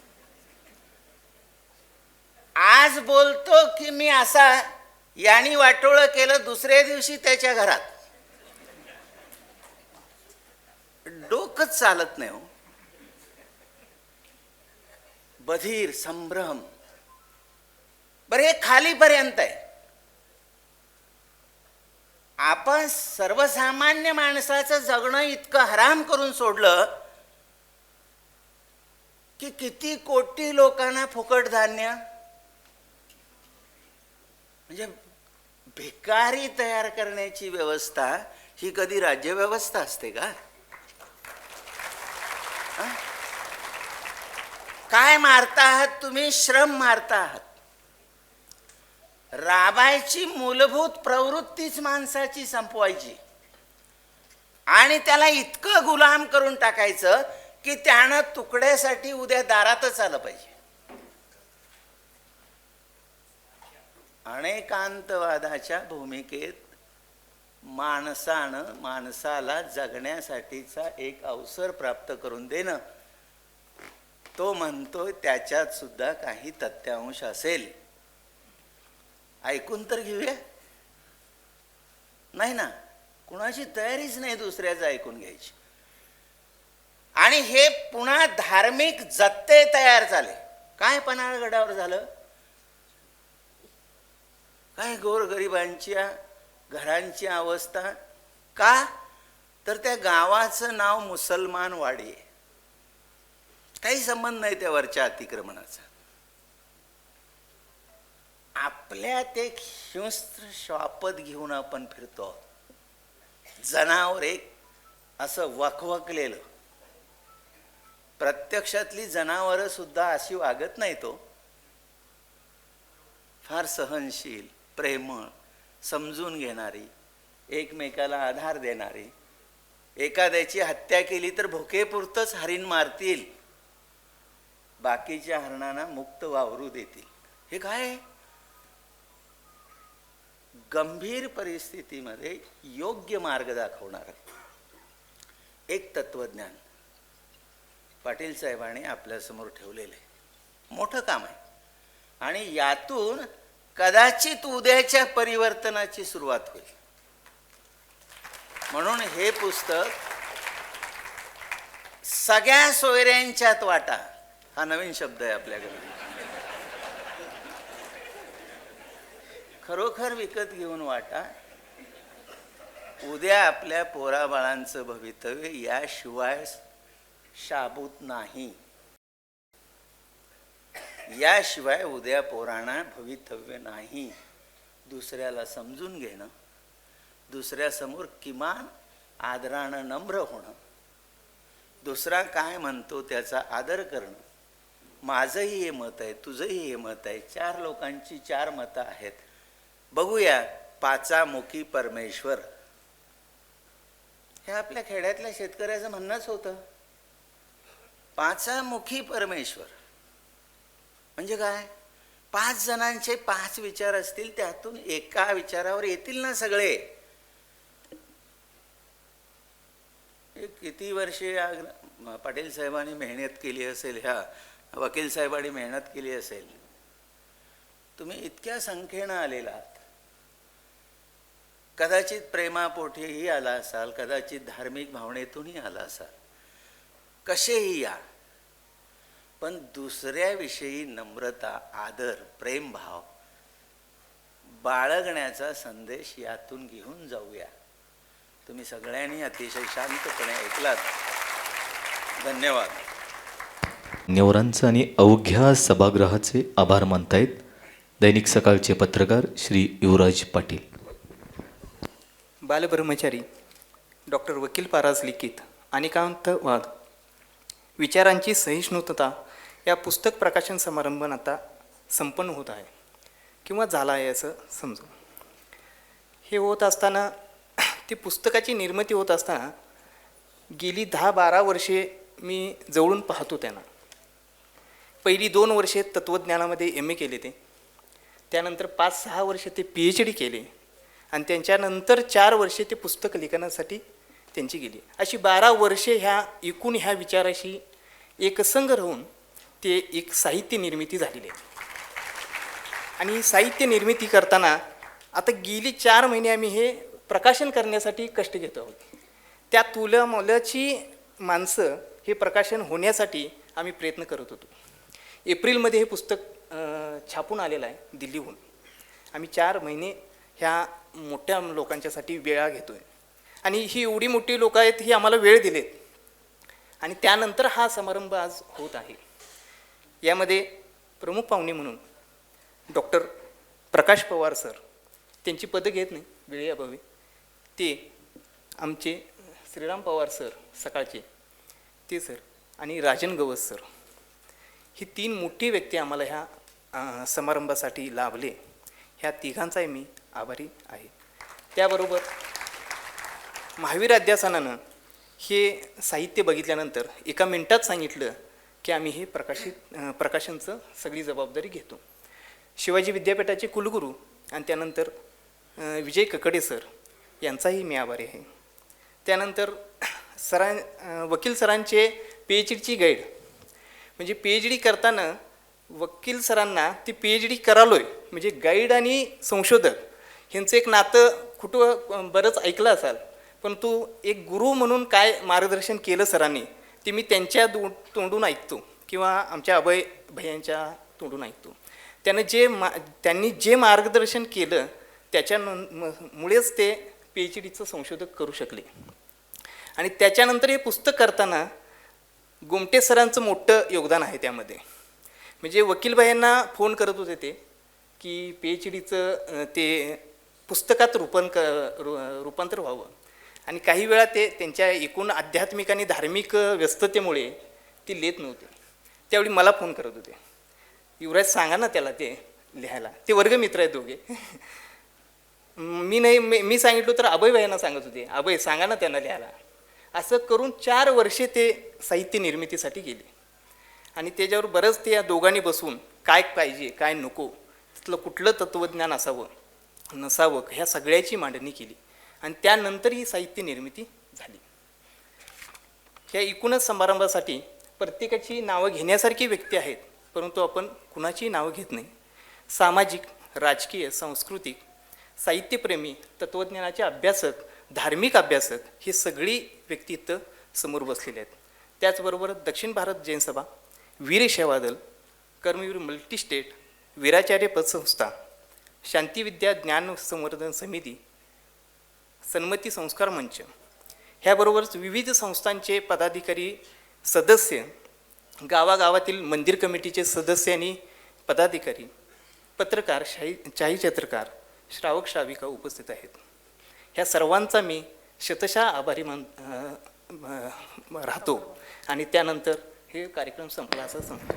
आज बोलतो की मी असा, यानी वाटोळं केलं, दुसऱ्या दिवशी त्याच्या घरात. डोकंच चालत नाही हो. बधीर संभ्रम. बरं, हे खालीपर्यंत आहे. आपण सर्वसामान्य माणसाचं जगणं इतकं हराम करून सोडलं की किती कोटी लोकांना फुकट धान्य. म्हणजे भिकारी तयार करण्याची व्यवस्था ही कधी राज्यव्यवस्था असते का? काय मारता आहात तुम्ही? श्रम मारता आहात. राबायची मूलभूत प्रवृत्तीच माणसाची संपवायची आणि त्याला इतकं गुलाम करून टाकायचं की त्यानं तुकड्यासाठी उद्या दारातच आलं पाहिजे. अनेकांतवादाच्या भूमिकेत माणसानं माणसाला जगण्यासाठीचा एक अवसर प्राप्त करून देणं, तो म्हणतोय त्याच्यात सुद्धा काही तथ्यांश असेल. ऐकून तर घेऊया. नाही ना, कुणाची तयारीच नाही दुसऱ्याचं ऐकून घ्यायची. आणि हे पुन्हा धार्मिक जत्ते तयार झाले. काय पन्हाळगडावर झालं? काय गोरगरिबांच्या घरांची अवस्था. का तर त्या गावाचं नाव मुसलमान वाडी आहे. काही संबंध नाही त्या वरच्या अतिक्रमणाचा. आपल्यात एक हिंस्त्र श्वापद घेऊन आपण फिरतो. जनावर एक असं वखवकलेलं. प्रत्यक्षातली जनावरं सुद्धा अशी वागत नाही. तो फार सहनशील, प्रेमळ, समजून घेणारी, एकमेकाला आधार देणारी. एखाद्याची हत्या केली तर भुकेपुरतंच हरिण मारतील, बाकीच्या हरणांना मुक्त वावरू देतील. हे काय आहे? गंभीर परिस्थितीमध्ये योग्य मार्ग दाखवणार एक तत्वज्ञान पाटील साहेबांनी आपल्यासमोर ठेवलेलं आहे. मोठं काम आहे आणि यातून कदाचित उद्याच्या परिवर्तनाची सुरुवात होईल. म्हणून हे पुस्तक सगळ्या सोयऱ्यांच्यात वाटा हा नवीन शब्द आहे आपल्याकडे. खरोखर विकत घेऊन वाटा. उद्या आपल्या पोराबाळांचं भवितव्य याशिवाय शाबूत नाही. याशिवाय उद्या पोरांना भवितव्य नाही. दुसऱ्याला समजून घेणं, दुसऱ्यासमोर किमान आदरानं नम्र होणं, दुसरा काय म्हणतो त्याचा आदर करणं. माझंही हे मत आहे, तुझंही हे मत आहे, 4 लोकांची 4 मतं आहेत. बघूया पाचामुखी परमेश्वर, हे आपल्या खेड्यातल्या शेतकऱ्याचं म्हणणंच होतं. पाचामुखी परमेश्वर म्हणजे काय? 5 जणांचे 5 विचार असतील, त्यातून एका विचारावर येतील ना सगळे. किती वर्षे पाटील साहेबांनी मेहनत केली असेल, ह्या वकील साहेबांनी मेहनत केली असेल. तुम्ही इतक्या संख्येनं आलेला आहात. कदाचित प्रेमापोटीही आला असाल, कदाचित धार्मिक भावनेतूनही आला असाल, कसेही या, पण दुसऱ्याविषयी नम्रता, आदर, प्रेमभाव बाळगण्याचा संदेश यातून घेऊन जाऊया. तुम्ही सगळ्यांनी अतिशय शांतपणे ऐकलात. धन्यवाद. नेवरांचं आणि अवघ्या सभागृहाचे आभार मानतायत दैनिक सकाळचे पत्रकार श्री युवराज पाटील. बालब्रह्मचारी डॉक्टर वकील पाराज लिखित अनेकांत वाद विचारांची सहिष्णुता या पुस्तक प्रकाशन समारंभ आता संपन्न होत आहे किंवा झाला आहे असं समजू. हे होत असताना, ती पुस्तकाची निर्मिती होत असताना गेली 10-12 वर्षे मी जवळून पाहतो त्यांना. पहिली 2 वर्षे तत्त्वज्ञानामध्ये MA केले ते, त्यानंतर 5-6 वर्षे ते PhD केले आणि त्यांच्यानंतर 4 वर्षे ते पुस्तक लेखनासाठी त्यांची गेली. अशी 12 वर्षे एकूण ह्या विचाराशी एकसंग राहून ते एक साहित्य निर्मिती झालेली आहे. आणि साहित्य निर्मिती करताना आता गेली 4 महिने आम्ही हे प्रकाशन करण्यासाठी कष्ट घेत आहोत. त्या तुलमोलाची माणसं हे प्रकाशन होण्यासाठी आम्ही प्रयत्न करत होतो. एप्रिलमध्ये हे पुस्तक छापून आलेलं आहे दिल्लीहून. आम्ही 4 महिने ह्या मोठ्या लोकांच्यासाठी वेळा घेतो आहे आणि ही एवढी मोठी लोकं आहेत, ही आम्हाला वेळ दिलेत आणि त्यानंतर हा समारंभ आज होत आहे. यामध्ये प्रमुख पाहुणे म्हणून डॉक्टर प्रकाश पवार सर, त्यांची पदं घेत नाही वेळेअभावी, ते आमचे श्रीराम पवार सर सकाळचे ते सर आणि राजन गवस सर, ही 3 मोठी व्यक्ती आम्हाला ह्या समारंभासाठी लाभले. ह्या तिघांचाही मी आभारी आहे. त्याबरोबर महावीर अध्यासनानं हे साहित्य बघितल्यानंतर 1 मिनिटात सांगितलं की आम्ही हे प्रकाशनचं सगळी जबाबदारी घेतो. शिवाजी विद्यापीठाचे कुलगुरू आणि त्यानंतर विजय ककडे सर यांचाही मी आभारी आहे. त्यानंतर वकील सरांचे PhDची गाईड, म्हणजे PhD करताना वकील सरांना ती PhD करालोय म्हणजे गाईड आणि संशोधक ह्यांचं एक नातं कुठं बरंच ऐकलं असाल, पण तू एक गुरु म्हणून काय मार्गदर्शन केलं सरांनी ते मी त्यांच्या तोंडून ऐकतो किंवा आमच्या अभय भैयांच्या तोंडून ऐकतो. त्यांनी जे मार्गदर्शन केलं त्याच्यामुळेच ते PhDचं संशोधक करू शकले. आणि त्याच्यानंतर हे पुस्तक करताना गोमटे सरांचं मोठं योगदान आहे त्यामध्ये. म्हणजे वकील भाईंना फोन करत होते ते की PhDचं ते पुस्तकात रूपांतर व्हावं आणि काही वेळा ते त्यांच्या एकूण आध्यात्मिक आणि धार्मिक व्यस्ततेमुळे ते लिहित नव्हते. त्यावेळी मला फोन करत होते, युवराज सांगा ना त्याला ते लिहायला, ते वर्गमित्र आहेत दोघे. मी सांगितलं तर अभय भाईंना सांगत होते, अभय सांगा ना त्यांना लिहायला. असं करून 4 वर्षे ते साहित्य निर्मितीसाठी गेले आणि त्याच्यावर बरंच ते या दोघांनी बसून काय पाहिजे काय नको, तिथलं कुठलं तत्त्वज्ञान असावं नसावं ह्या सगळ्याची मांडणी केली आणि त्यानंतर ही साहित्य निर्मिती झाली. ह्या एकूणच समारंभासाठी प्रत्येकाची नावं घेण्यासारखी व्यक्ती आहेत, परंतु आपण कुणाची नावं घेत नाही. सामाजिक, राजकीय, सांस्कृतिक, साहित्यप्रेमी, तत्त्वज्ञानाचे अभ्यासक, धार्मिक अभ्यासक ही सगळी व्यक्ती इथं समोर बसलेली आहेत. त्याचबरोबर दक्षिण भारत जैन सभा, वीर सेवादल, कर्मवीर मल्टीस्टेट, वीराचार्य पतसंस्था, शांतिविद्या ज्ञान संवर्धन समिती, सन्मती संस्कार मंच, ह्याबरोबरच विविध संस्थांचे पदाधिकारी सदस्य, गावागावातील मंदिर कमिटीचे सदस्य आणि पदाधिकारी, पत्रकार, छायाचित्रकार, श्रावक श्राविका उपस्थित आहेत. ह्या सर्वांचा मी शतशः आभारी राहतो आणि त्यानंतर हे कार्यक्रम संपला असं सांगतो.